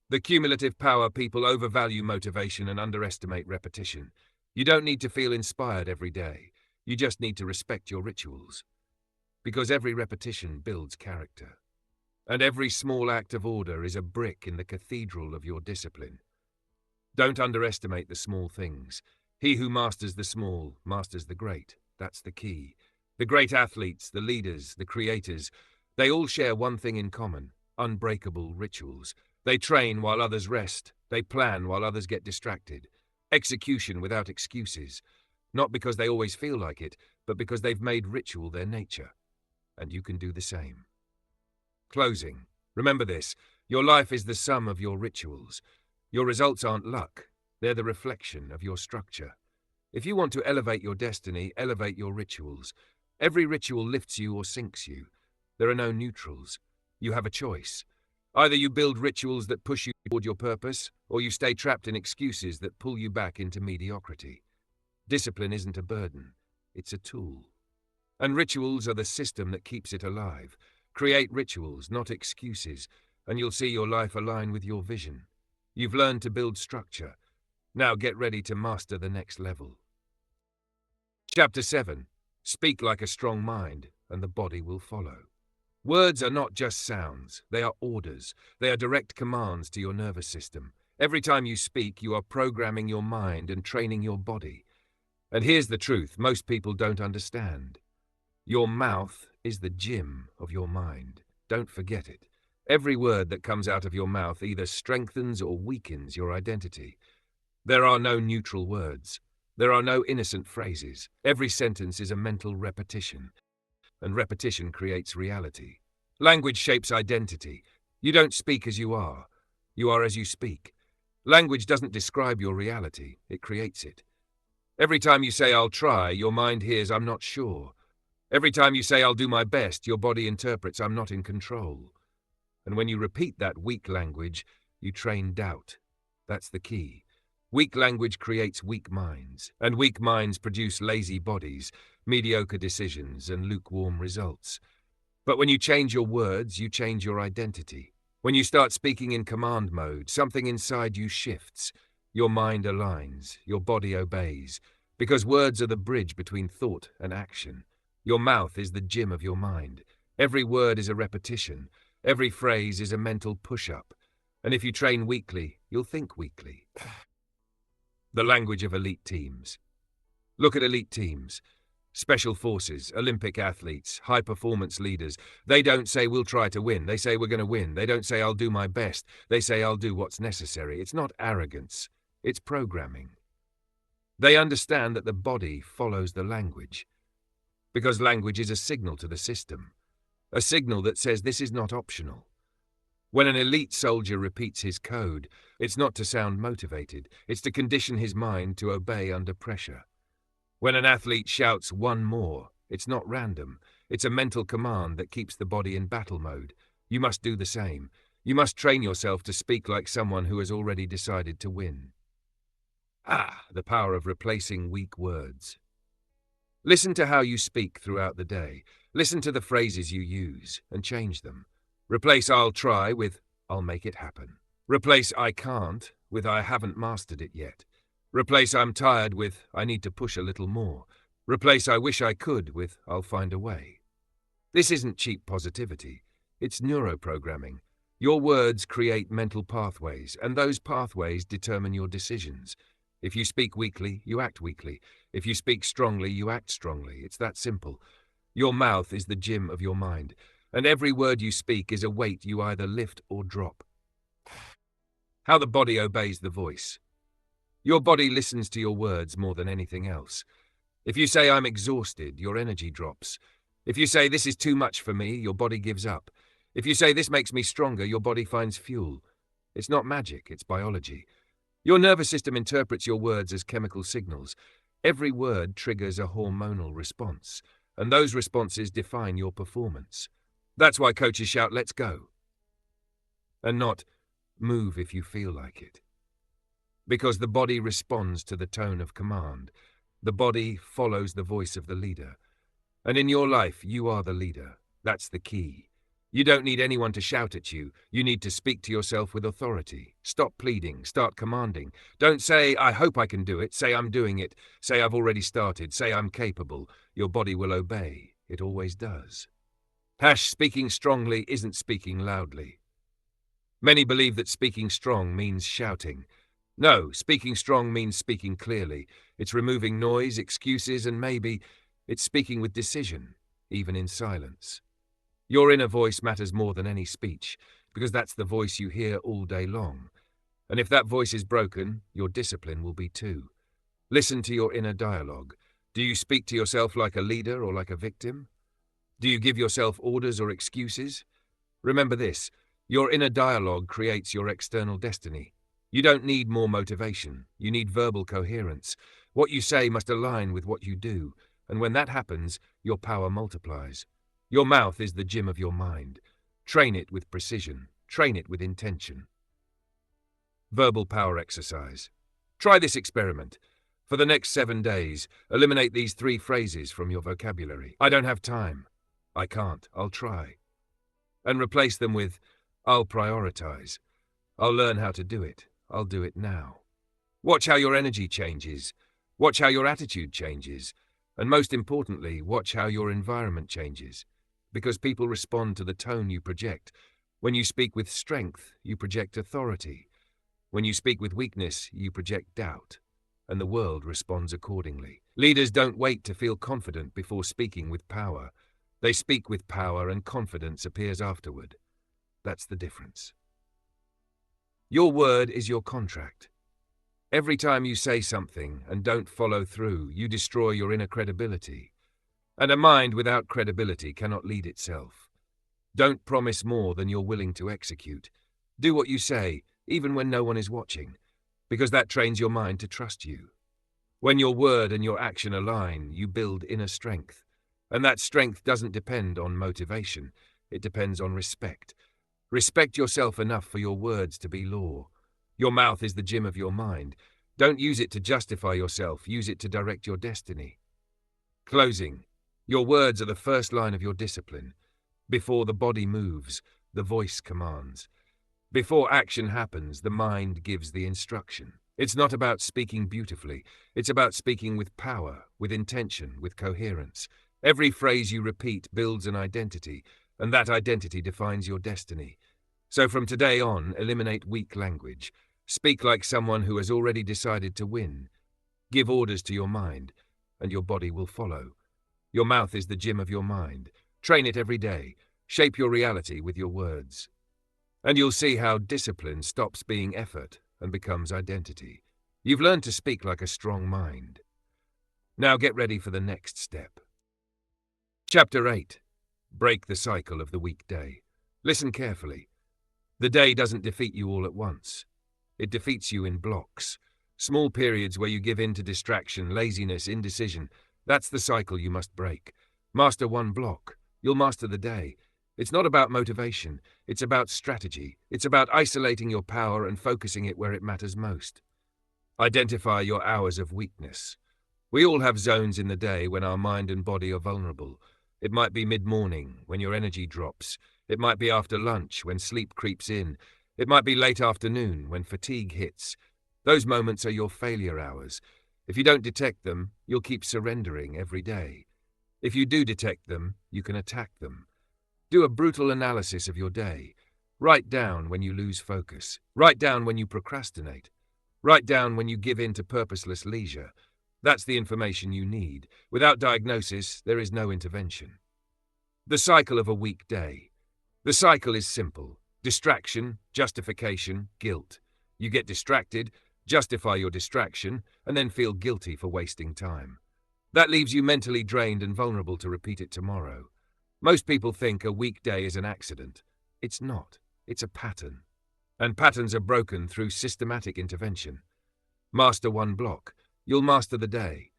The cumulative power. People overvalue motivation and underestimate repetition. You don't need to feel inspired every day. You just need to respect your rituals. Because every repetition builds character. And every small act of order is a brick in the cathedral of your discipline. Don't underestimate the small things. He who masters the small masters the great. That's the key. The great athletes, the leaders, the creators, they all share one thing in common: unbreakable rituals. They train while others rest. They plan while others get distracted. Execution without excuses. Not because they always feel like it, but because they've made ritual their nature. And you can do the same. Closing. Remember this: your life is the sum of your rituals. Your results aren't luck. They're the reflection of your structure. If you want to elevate your destiny, elevate your rituals. Every ritual lifts you or sinks you. There are no neutrals. You have a choice. Either you build rituals that push you toward your purpose, or you stay trapped in excuses that pull you back into mediocrity. Discipline isn't a burden. It's a tool. And rituals are the system that keeps it alive. Create rituals, not excuses, and you'll see your life align with your vision. You've learned to build structure. Now get ready to master the next level. Chapter 7. Speak like a strong mind, and the body will follow. Words are not just sounds. They are orders. They are direct commands to your nervous system. Every time you speak, you are programming your mind and training your body. And here's the truth most people don't understand. Your mouth is the gym of your mind. Don't forget it. Every word that comes out of your mouth either strengthens or weakens your identity. There are no neutral words. There are no innocent phrases. Every sentence is a mental repetition, and repetition creates reality. Language shapes identity. You don't speak as you are as you speak. Language doesn't describe your reality, it creates it. Every time you say, "I'll try," your mind hears, "I'm not sure." Every time you say, "I'll do my best," your body interprets, "I'm not in control." And when you repeat that weak language, you train doubt. That's the key. Weak language creates weak minds, and weak minds produce lazy bodies, mediocre decisions, and lukewarm results. But when you change your words, you change your identity. When you start speaking in command mode, something inside you shifts. Your mind aligns, your body obeys, because words are the bridge between thought and action. Your mouth is the gym of your mind. Every word is a repetition. Every phrase is a mental push-up. And if you train weakly, you'll think weakly. The language of elite teams. Look at elite teams. Special forces, Olympic athletes, high-performance leaders. They don't say, "We'll try to win." They say, "We're going to win." They don't say, "I'll do my best." They say, "I'll do what's necessary." It's not arrogance. It's programming. They understand that the body follows the language, because language is a signal to the system, a signal that says this is not optional. When an elite soldier repeats his code, it's not to sound motivated, it's to condition his mind to obey under pressure. When an athlete shouts "one more," it's not random, it's a mental command that keeps the body in battle mode. You must do the same. You must train yourself to speak like someone who has already decided to win. The power of replacing weak words. Listen to how you speak throughout the day. Listen to the phrases you use and change them. Replace "I'll try" with "I'll make it happen." Replace "I can't" with "I haven't mastered it yet." Replace "I'm tired" with "I need to push a little more." Replace "I wish I could" with "I'll find a way." This isn't cheap positivity. It's neuroprogramming. Your words create mental pathways, and those pathways determine your decisions. If you speak weakly, you act weakly. If you speak strongly, you act strongly. It's that simple. Your mouth is the gym of your mind, and every word you speak is a weight you either lift or drop. How the body obeys the voice. Your body listens to your words more than anything else. If you say "I'm exhausted," your energy drops. If you say "this is too much for me," your body gives up. If you say "this makes me stronger," your body finds fuel. It's not magic, it's biology. Your nervous system interprets your words as chemical signals. Every word triggers a hormonal response, and those responses define your performance. That's why coaches shout "let's go," and not "move if you feel like it." Because the body responds to the tone of command. The body follows the voice of the leader. And in your life, you are the leader. That's the key. You don't need anyone to shout at you. You need to speak to yourself with authority. Stop pleading. Start commanding. Don't say, "I hope I can do it." Say, "I'm doing it." Say, "I've already started." Say, "I'm capable." Your body will obey. It always does. Speaking strongly isn't speaking loudly. Many believe that speaking strong means shouting. No, speaking strong means speaking clearly. It's removing noise, excuses, and maybe It's speaking with decision, even in silence. Your inner voice matters more than any speech, because that's the voice you hear all day long. And if that voice is broken, your discipline will be too. Listen to your inner dialogue. Do you speak to yourself like a leader or like a victim? Do you give yourself orders or excuses? Remember this, your inner dialogue creates your external destiny. You don't need more motivation, you need verbal coherence. What you say must align with what you do, and when that happens, your power multiplies. Your mouth is the gym of your mind. Train it with precision, train it with intention. Verbal power exercise. Try this experiment. For the next 7 days, eliminate these 3 phrases from your vocabulary. I don't have time. I can't. I'll try. And replace them with, I'll prioritize. I'll learn how to do it. I'll do it now. Watch how your energy changes. Watch how your attitude changes. And most importantly, watch how your environment changes. Because people respond to the tone you project. When you speak with strength, you project authority. When you speak with weakness, you project doubt. And the world responds accordingly. Leaders don't wait to feel confident before speaking with power. They speak with power and confidence appears afterward. That's the difference. Your word is your contract. Every time you say something and don't follow through, you destroy your inner credibility. And a mind without credibility cannot lead itself. Don't promise more than you're willing to execute. Do what you say, even when no one is watching, because that trains your mind to trust you. When your word and your action align, you build inner strength. And that strength doesn't depend on motivation, it depends on respect. Respect yourself enough for your words to be law. Your mouth is the gym of your mind. Don't use it to justify yourself, use it to direct your destiny. Closing. Your words are the first line of your discipline. Before the body moves, the voice commands. Before action happens, the mind gives the instruction. It's not about speaking beautifully, it's about speaking with power, with intention, with coherence. Every phrase you repeat builds an identity, and that identity defines your destiny. So from today on, eliminate weak language. Speak like someone who has already decided to win. Give orders to your mind, and your body will follow. Your mouth is the gym of your mind. Train it every day. Shape your reality with your words. And you'll see how discipline stops being effort and becomes identity. You've learned to speak like a strong mind. Now get ready for the next step. Chapter 8. Break the cycle of the weekday. Listen carefully. The day doesn't defeat you all at once. It defeats you in blocks. Small periods where you give in to distraction, laziness, indecision. That's the cycle you must break. Master one block. You'll master the day. It's not about motivation. It's about strategy. It's about isolating your power and focusing it where it matters most. Identify your hours of weakness. We all have zones in the day when our mind and body are vulnerable. It might be mid-morning, when your energy drops. It might be after lunch, when sleep creeps in. It might be late afternoon, when fatigue hits. Those moments are your failure hours. If you don't detect them, you'll keep surrendering every day. If you do detect them, you can attack them. Do a brutal analysis of your day. Write down when you lose focus. Write down when you procrastinate. Write down when you give in to purposeless leisure. That's the information you need. Without diagnosis, there is no intervention. The cycle of a weekday. The cycle is simple. Distraction, justification, guilt. You get distracted, justify your distraction, and then feel guilty for wasting time. That leaves you mentally drained and vulnerable to repeat it tomorrow. Most people think a weekday is an accident. It's not. It's a pattern. And patterns are broken through systematic intervention. Master one block. You'll master the day.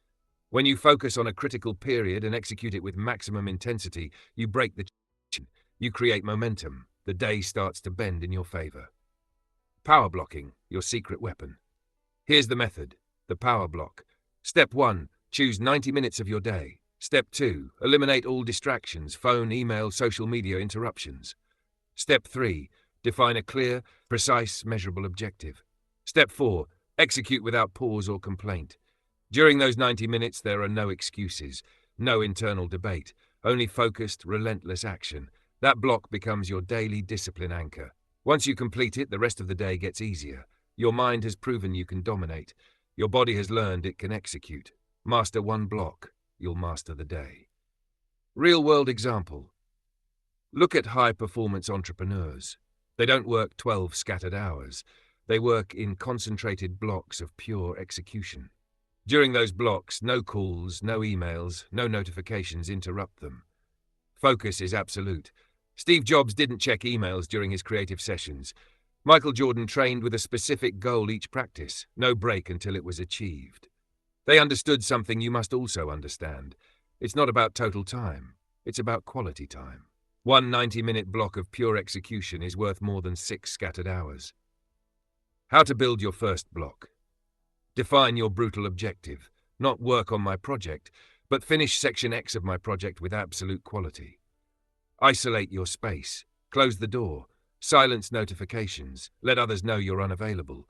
When you focus on a critical period and execute it with maximum intensity, you break the chain. You create momentum. The day starts to bend in your favor. Power blocking, your secret weapon. Here's the method. The power block. Step 1. Choose 90 minutes of your day. Step 2. Eliminate all distractions, phone, email, social media interruptions. Step 3. Define a clear, precise, measurable objective. Step 4. Execute without pause or complaint. During those 90 minutes, there are no excuses, no internal debate, only focused, relentless action. That block becomes your daily discipline anchor. Once you complete it, the rest of the day gets easier. Your mind has proven you can dominate. Your body has learned it can execute. Master one block. you'll master the day. Real-world example. Look at high-performance entrepreneurs. They don't work 12 scattered hours. They work in concentrated blocks of pure execution. During those blocks, no calls, no emails, no notifications interrupt them. Focus is absolute. Steve Jobs didn't check emails during his creative sessions. Michael Jordan trained with a specific goal each practice, no break until it was achieved. They understood something you must also understand. It's not about total time, it's about quality time. One 90-minute block of pure execution is worth more than 6 scattered hours. How to build your first block. Define your brutal objective. Not work on my project, but finish section X of my project with absolute quality. Isolate your space. Close the door. Silence notifications. Let others know you're unavailable.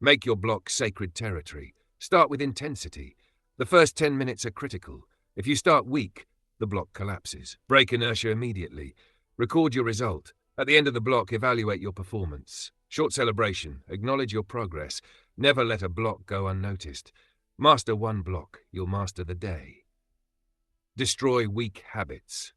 Make your block sacred territory. Start with intensity. The first 10 minutes are critical. If you start weak, the block collapses. Break inertia immediately. Record your result. At the end of the block, evaluate your performance. Short celebration. Acknowledge your progress. Never let a block go unnoticed. Master one block, you'll master the day. Destroy weak habits.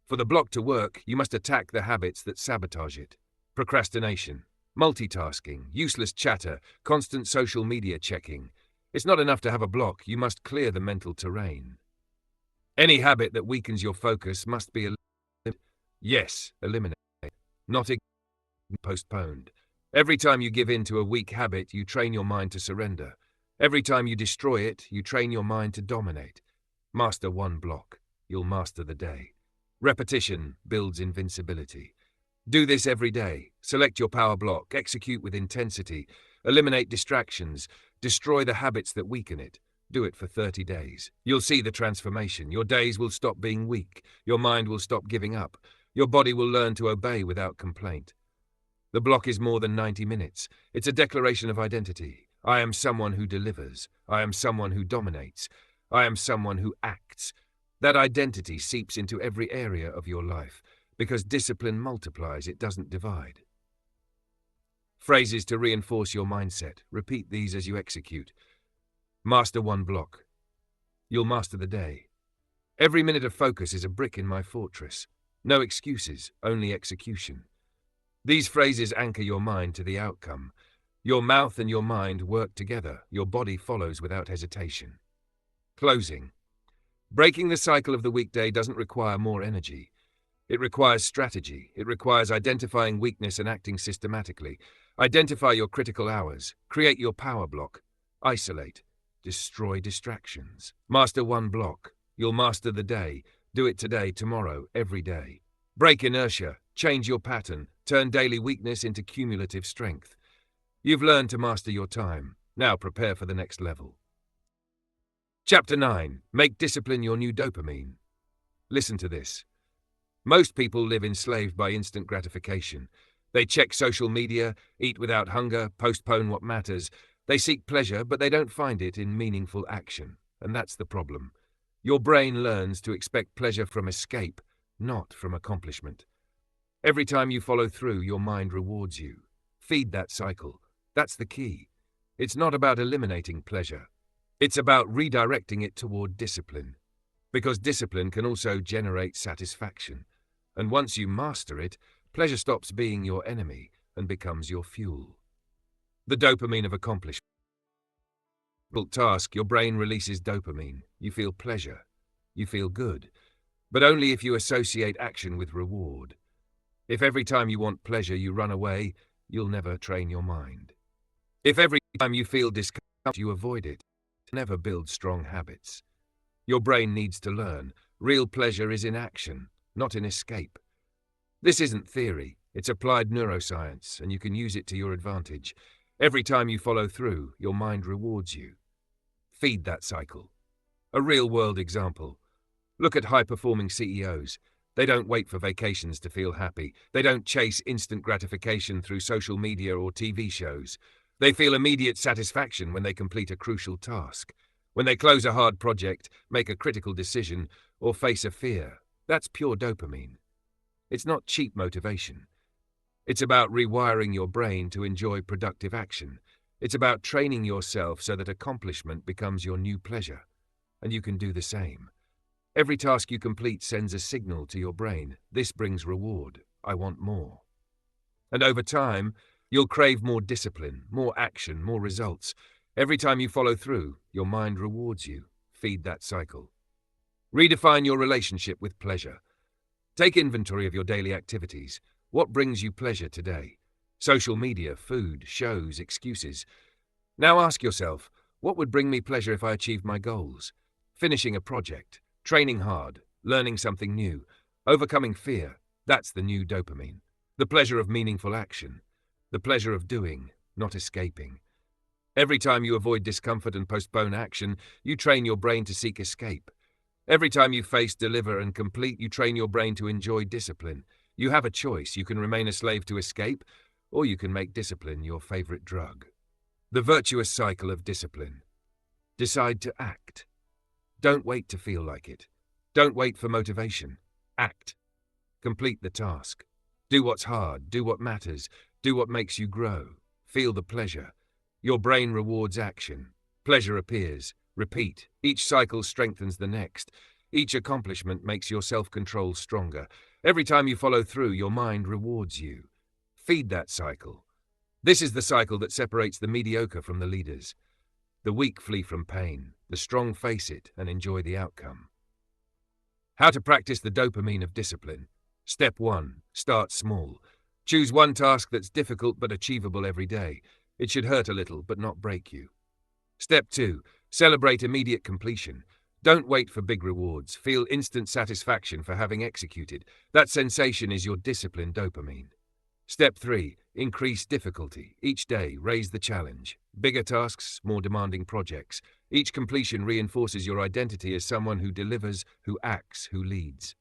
For the block to work, you must attack the habits that sabotage it. Procrastination, multitasking, useless chatter, constant social media checking. It's not enough to have a block, you must clear the mental terrain. Any habit that weakens your focus must be eliminated. Yes, eliminate. Not postponed. Every time you give in to a weak habit, you train your mind to surrender. Every time you destroy it, you train your mind to dominate. Master one block, you'll master the day. Repetition builds invincibility. Do this every day. Select your power block, execute with intensity, eliminate distractions, destroy the habits that weaken it. Do it for 30 days. You'll see the transformation. Your days will stop being weak. Your mind will stop giving up. Your body will learn to obey without complaint. The block is more than 90 minutes. It's a declaration of identity. I am someone who delivers. I am someone who dominates. I am someone who acts. That identity seeps into every area of your life, because discipline multiplies, it doesn't divide. Phrases to reinforce your mindset. Repeat these as you execute. Master one block. You'll master the day. Every minute of focus is a brick in my fortress. No excuses, only execution. These phrases anchor your mind to the outcome. Your mouth and your mind work together. Your body follows without hesitation. Closing. Breaking the cycle of the weekday doesn't require more energy. It requires strategy. It requires identifying weakness and acting systematically. Identify your critical hours. Create your power block. Isolate. Destroy distractions. Master one block. You'll master the day. Do it today, tomorrow, every day. Break inertia. Change your pattern. Turn daily weakness into cumulative strength. You've learned to master your time. Now prepare for the next level. Chapter 9. Make discipline your new dopamine. Listen to this. Most people live enslaved by instant gratification. They check social media, eat without hunger, postpone what matters. They seek pleasure, but they don't find it in meaningful action. And that's the problem. Your brain learns to expect pleasure from escape, not from accomplishment. Every time you follow through, your mind rewards you. Feed that cycle. That's the key. It's not about eliminating pleasure. It's about redirecting it toward discipline. Because discipline can also generate satisfaction. And once you master it, pleasure stops being your enemy and becomes your fuel. The dopamine of accomplishment. Task, your brain releases dopamine. You feel pleasure. You feel good. But only if you associate action with reward. If every time you want pleasure you run away, you'll never train your mind. If every time you feel discomfort you avoid it, never build strong habits. Your brain needs to learn. Real pleasure is in action, not in escape. This isn't theory. It's applied neuroscience, and you can use it to your advantage. Every time you follow through, your mind rewards you. Feed that cycle. A real-world example. Look at high-performing CEOs. They don't wait for vacations to feel happy. They don't chase instant gratification through social media or TV shows. They feel immediate satisfaction when they complete a crucial task. When they close a hard project, make a critical decision, or face a fear. That's pure dopamine. It's not cheap motivation. It's about rewiring your brain to enjoy productive action. It's about training yourself so that accomplishment becomes your new pleasure. and you can do the same. Every task you complete sends a signal to your brain. This brings reward. I want more. And over time, you'll crave more discipline, more action, more results. Every time you follow through, your mind rewards you. Feed that cycle. Redefine your relationship with pleasure. Take inventory of your daily activities. What brings you pleasure today? Social media, food, shows, excuses. Now ask yourself, what would bring me pleasure if I achieved my goals? Finishing a project, training hard, learning something new, overcoming fear. That's the new dopamine. The pleasure of meaningful action. The pleasure of doing, not escaping. Every time you avoid discomfort and postpone action, you train your brain to seek escape. Every time you face, deliver, and complete, you train your brain to enjoy discipline. You have a choice. You can remain a slave to escape, or you can make discipline your favorite drug. The virtuous cycle of discipline. Decide to act. Don't wait to feel like it. Don't wait for motivation. Act. Complete the task. Do what's hard. Do what matters. Do what makes you grow. Feel the pleasure. Your brain rewards action. Pleasure appears. Repeat. Each cycle strengthens the next. Each accomplishment makes your self-control stronger. Every time you follow through, your mind rewards you. Feed that cycle. This is the cycle that separates the mediocre from the leaders. The weak flee from pain. The strong face it and enjoy the outcome. How to practice the dopamine of discipline. Step 1. Start small. Choose one task that's difficult but achievable every day. It should hurt a little but not break you. Step 2. Celebrate immediate completion. Don't wait for big rewards. Feel instant satisfaction for having executed. That sensation is your discipline dopamine. Step 3. Increase difficulty. Each day, raise the challenge. Bigger tasks, more demanding projects. Each completion reinforces your identity as someone who delivers, who acts, who leads.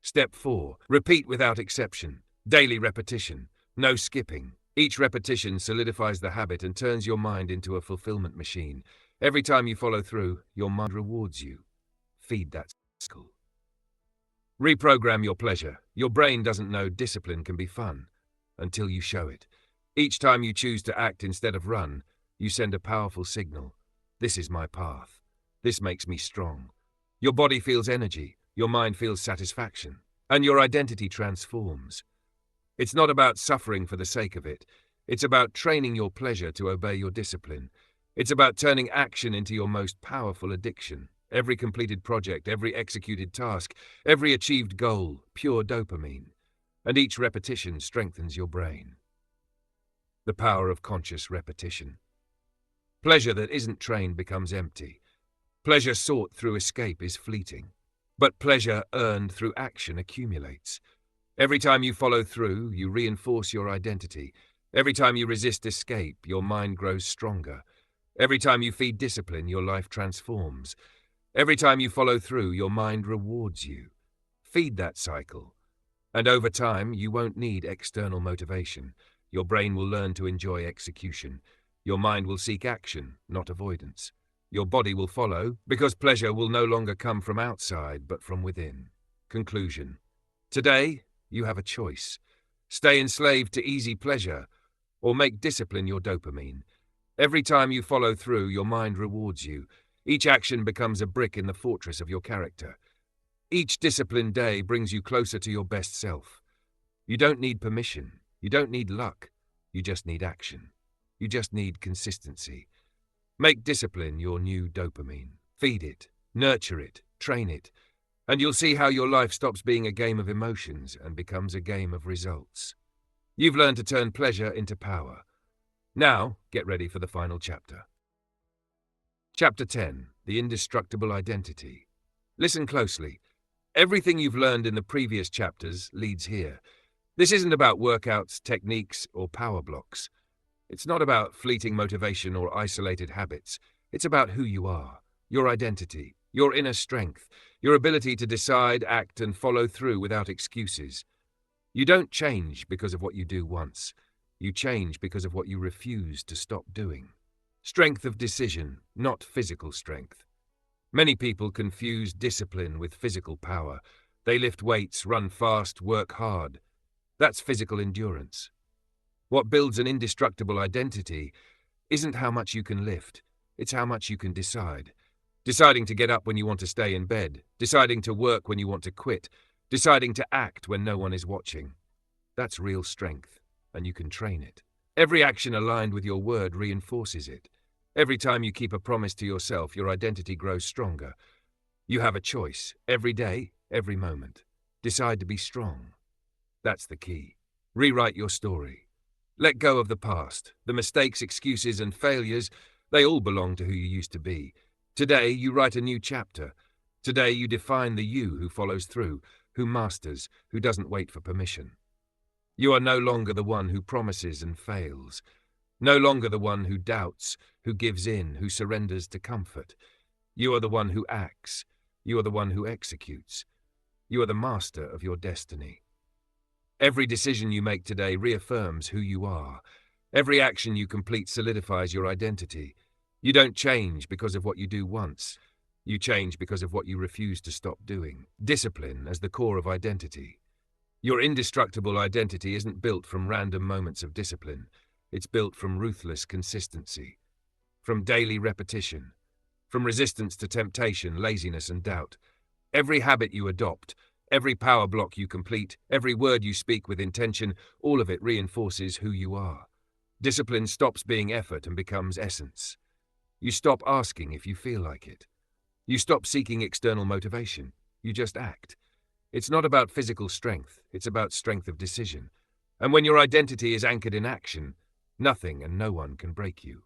Step 4. Repeat without exception. Daily repetition. No skipping. Each repetition solidifies the habit and turns your mind into a fulfillment machine. Every time you follow through, your mind rewards you. Feed that cycle. Reprogram your pleasure. Your brain doesn't know discipline can be fun until you show it. Each time you choose to act instead of run, you send a powerful signal. This is my path. This makes me strong. Your body feels energy, your mind feels satisfaction, and your identity transforms. It's not about suffering for the sake of it. It's about training your pleasure to obey your discipline. It's about turning action into your most powerful addiction. Every completed project, every executed task, every achieved goal, pure dopamine. And each repetition strengthens your brain. The power of conscious repetition. Pleasure that isn't trained becomes empty. Pleasure sought through escape is fleeting. But pleasure earned through action accumulates. Every time you follow through, you reinforce your identity. Every time you resist escape, your mind grows stronger. Every time you feed discipline, your life transforms. Every time you follow through, your mind rewards you. Feed that cycle. And over time, you won't need external motivation. Your brain will learn to enjoy execution. Your mind will seek action, not avoidance. Your body will follow, because pleasure will no longer come from outside, but from within. Conclusion. Today, you have a choice. Stay enslaved to easy pleasure, or make discipline your dopamine. Every time you follow through, your mind rewards you. Each action becomes a brick in the fortress of your character. Each disciplined day brings you closer to your best self. You don't need permission. You don't need luck. You just need action. You just need consistency. Make discipline your new dopamine. Feed it, nurture it, train it, and you'll see how your life stops being a game of emotions and becomes a game of results. You've learned to turn pleasure into power. Now, get ready for the final chapter. Chapter 10. The Indestructible Identity. Listen closely. Everything you've learned in the previous chapters leads here. This isn't about workouts, techniques, or power blocks. It's not about fleeting motivation or isolated habits. It's about who you are, your identity, your inner strength, your ability to decide, act, and follow through without excuses. You don't change because of what you do once. You change because of what you refuse to stop doing. Strength of decision, not physical strength. Many people confuse discipline with physical power. They lift weights, run fast, work hard. That's physical endurance. What builds an indestructible identity isn't how much you can lift, it's how much you can decide. Deciding to get up when you want to stay in bed, deciding to work when you want to quit, deciding to act when no one is watching. That's real strength, and you can train it. Every action aligned with your word reinforces it. Every time you keep a promise to yourself, your identity grows stronger. You have a choice, every day, every moment. Decide to be strong. That's the key. Rewrite your story. Let go of the past. The mistakes, excuses, and failures, they all belong to who you used to be. Today, you write a new chapter. Today, you define the you who follows through, who masters, who doesn't wait for permission. You are no longer the one who promises and fails. No longer the one who doubts, who gives in, who surrenders to comfort. You are the one who acts. You are the one who executes. You are the master of your destiny. Every decision you make today reaffirms who you are. Every action you complete solidifies your identity. You don't change because of what you do once. You change because of what you refuse to stop doing. Discipline as the core of identity. Your indestructible identity isn't built from random moments of discipline. It's built from ruthless consistency, from daily repetition, from resistance to temptation, laziness, and doubt. Every habit you adopt, every power block you complete, every word you speak with intention, all of it reinforces who you are. Discipline stops being effort and becomes essence. You stop asking if you feel like it. You stop seeking external motivation. You just act. It's not about physical strength, it's about strength of decision. And when your identity is anchored in action, nothing and no one can break you.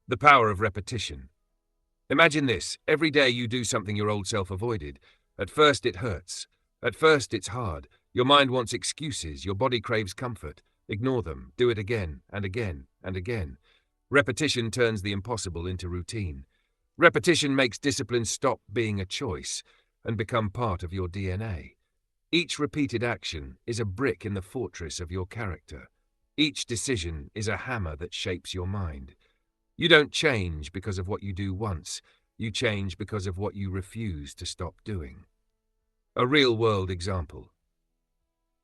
The power of repetition. Imagine this, every day you do something your old self avoided. At first it hurts. At first it's hard. Your mind wants excuses, your body craves comfort. Ignore them, do it again and again and again. Repetition turns the impossible into routine. Repetition makes discipline stop being a choice and become part of your DNA. Each repeated action is a brick in the fortress of your character. Each decision is a hammer that shapes your mind. You don't change because of what you do once. You change because of what you refuse to stop doing. A real-world example.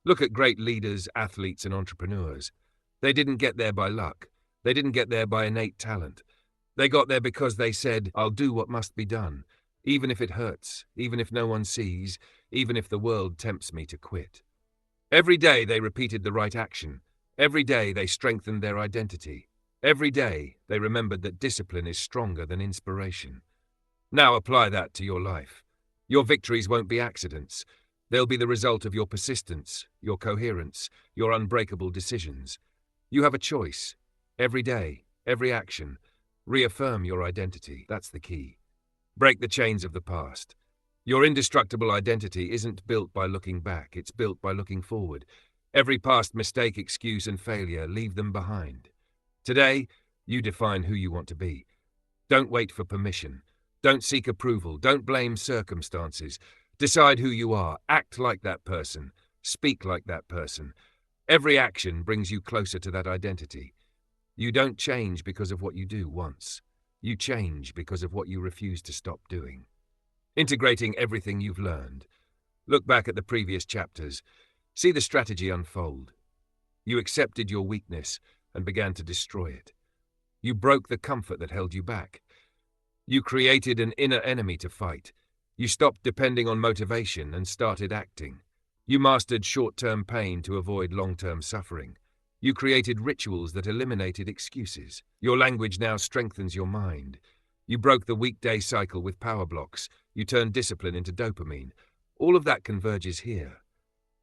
Look at great leaders, athletes, and entrepreneurs. They didn't get there by luck. They didn't get there by innate talent. They got there because they said, "I'll do what must be done, even if it hurts, even if no one sees, even if the world tempts me to quit." Every day they repeated the right action. Every day they strengthened their identity. Every day they remembered that discipline is stronger than inspiration. Now apply that to your life. Your victories won't be accidents. They'll be the result of your persistence, your coherence, your unbreakable decisions. You have a choice. Every day, every action. Reaffirm your identity. That's the key. Break the chains of the past. Your indestructible identity isn't built by looking back. It's built by looking forward. Every past mistake, excuse, and failure, leave them behind. Today, you define who you want to be. Don't wait for permission. Don't seek approval. Don't blame circumstances. Decide who you are. Act like that person. Speak like that person. Every action brings you closer to that identity. You don't change because of what you do once. You change because of what you refuse to stop doing. Integrating everything you've learned. Look back at the previous chapters. See the strategy unfold. You accepted your weakness and began to destroy it. You broke the comfort that held you back. You created an inner enemy to fight. You stopped depending on motivation and started acting. You mastered short-term pain to avoid long-term suffering. You created rituals that eliminated excuses. Your language now strengthens your mind. You broke the weekday cycle with power blocks. You turned discipline into dopamine. All of that converges here.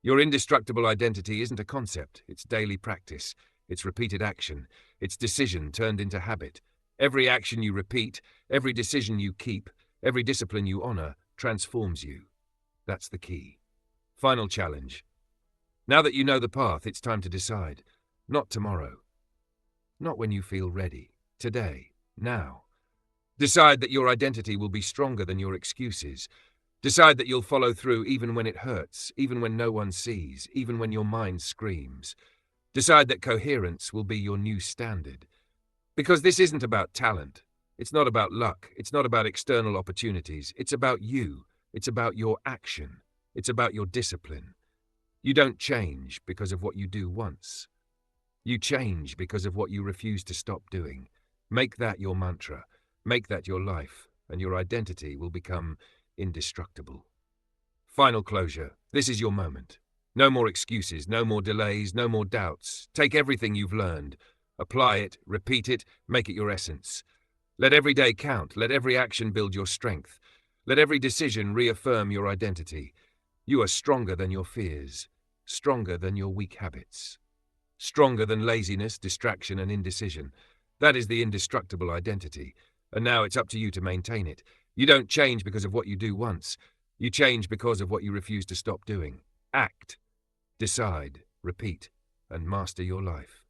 Your indestructible identity isn't a concept, it's daily practice. It's repeated action. It's decision turned into habit. Every action you repeat, every decision you keep, every discipline you honor, transforms you. That's the key. Final challenge. Now that you know the path, it's time to decide. Not tomorrow. Not when you feel ready. Today. Now. Decide that your identity will be stronger than your excuses. Decide that you'll follow through even when it hurts, even when no one sees, even when your mind screams. Decide that coherence will be your new standard. Because this isn't about talent. It's not about luck. It's not about external opportunities. It's about you. It's about your action. It's about your discipline. You don't change because of what you do once. You change because of what you refuse to stop doing. Make that your mantra. Make that your life. and your identity will become indestructible. Final closure. This is your moment. No more excuses, no more delays, no more doubts. Take everything you've learned. Apply it, repeat it, make it your essence. Let every day count. Let every action build your strength. Let every decision reaffirm your identity. You are stronger than your fears, stronger than your weak habits, stronger than laziness, distraction, and indecision. That is the indestructible identity, and now it's up to you to maintain it. You don't change because of what you do once. You change because of what you refuse to stop doing. Act, decide, repeat, and master your life.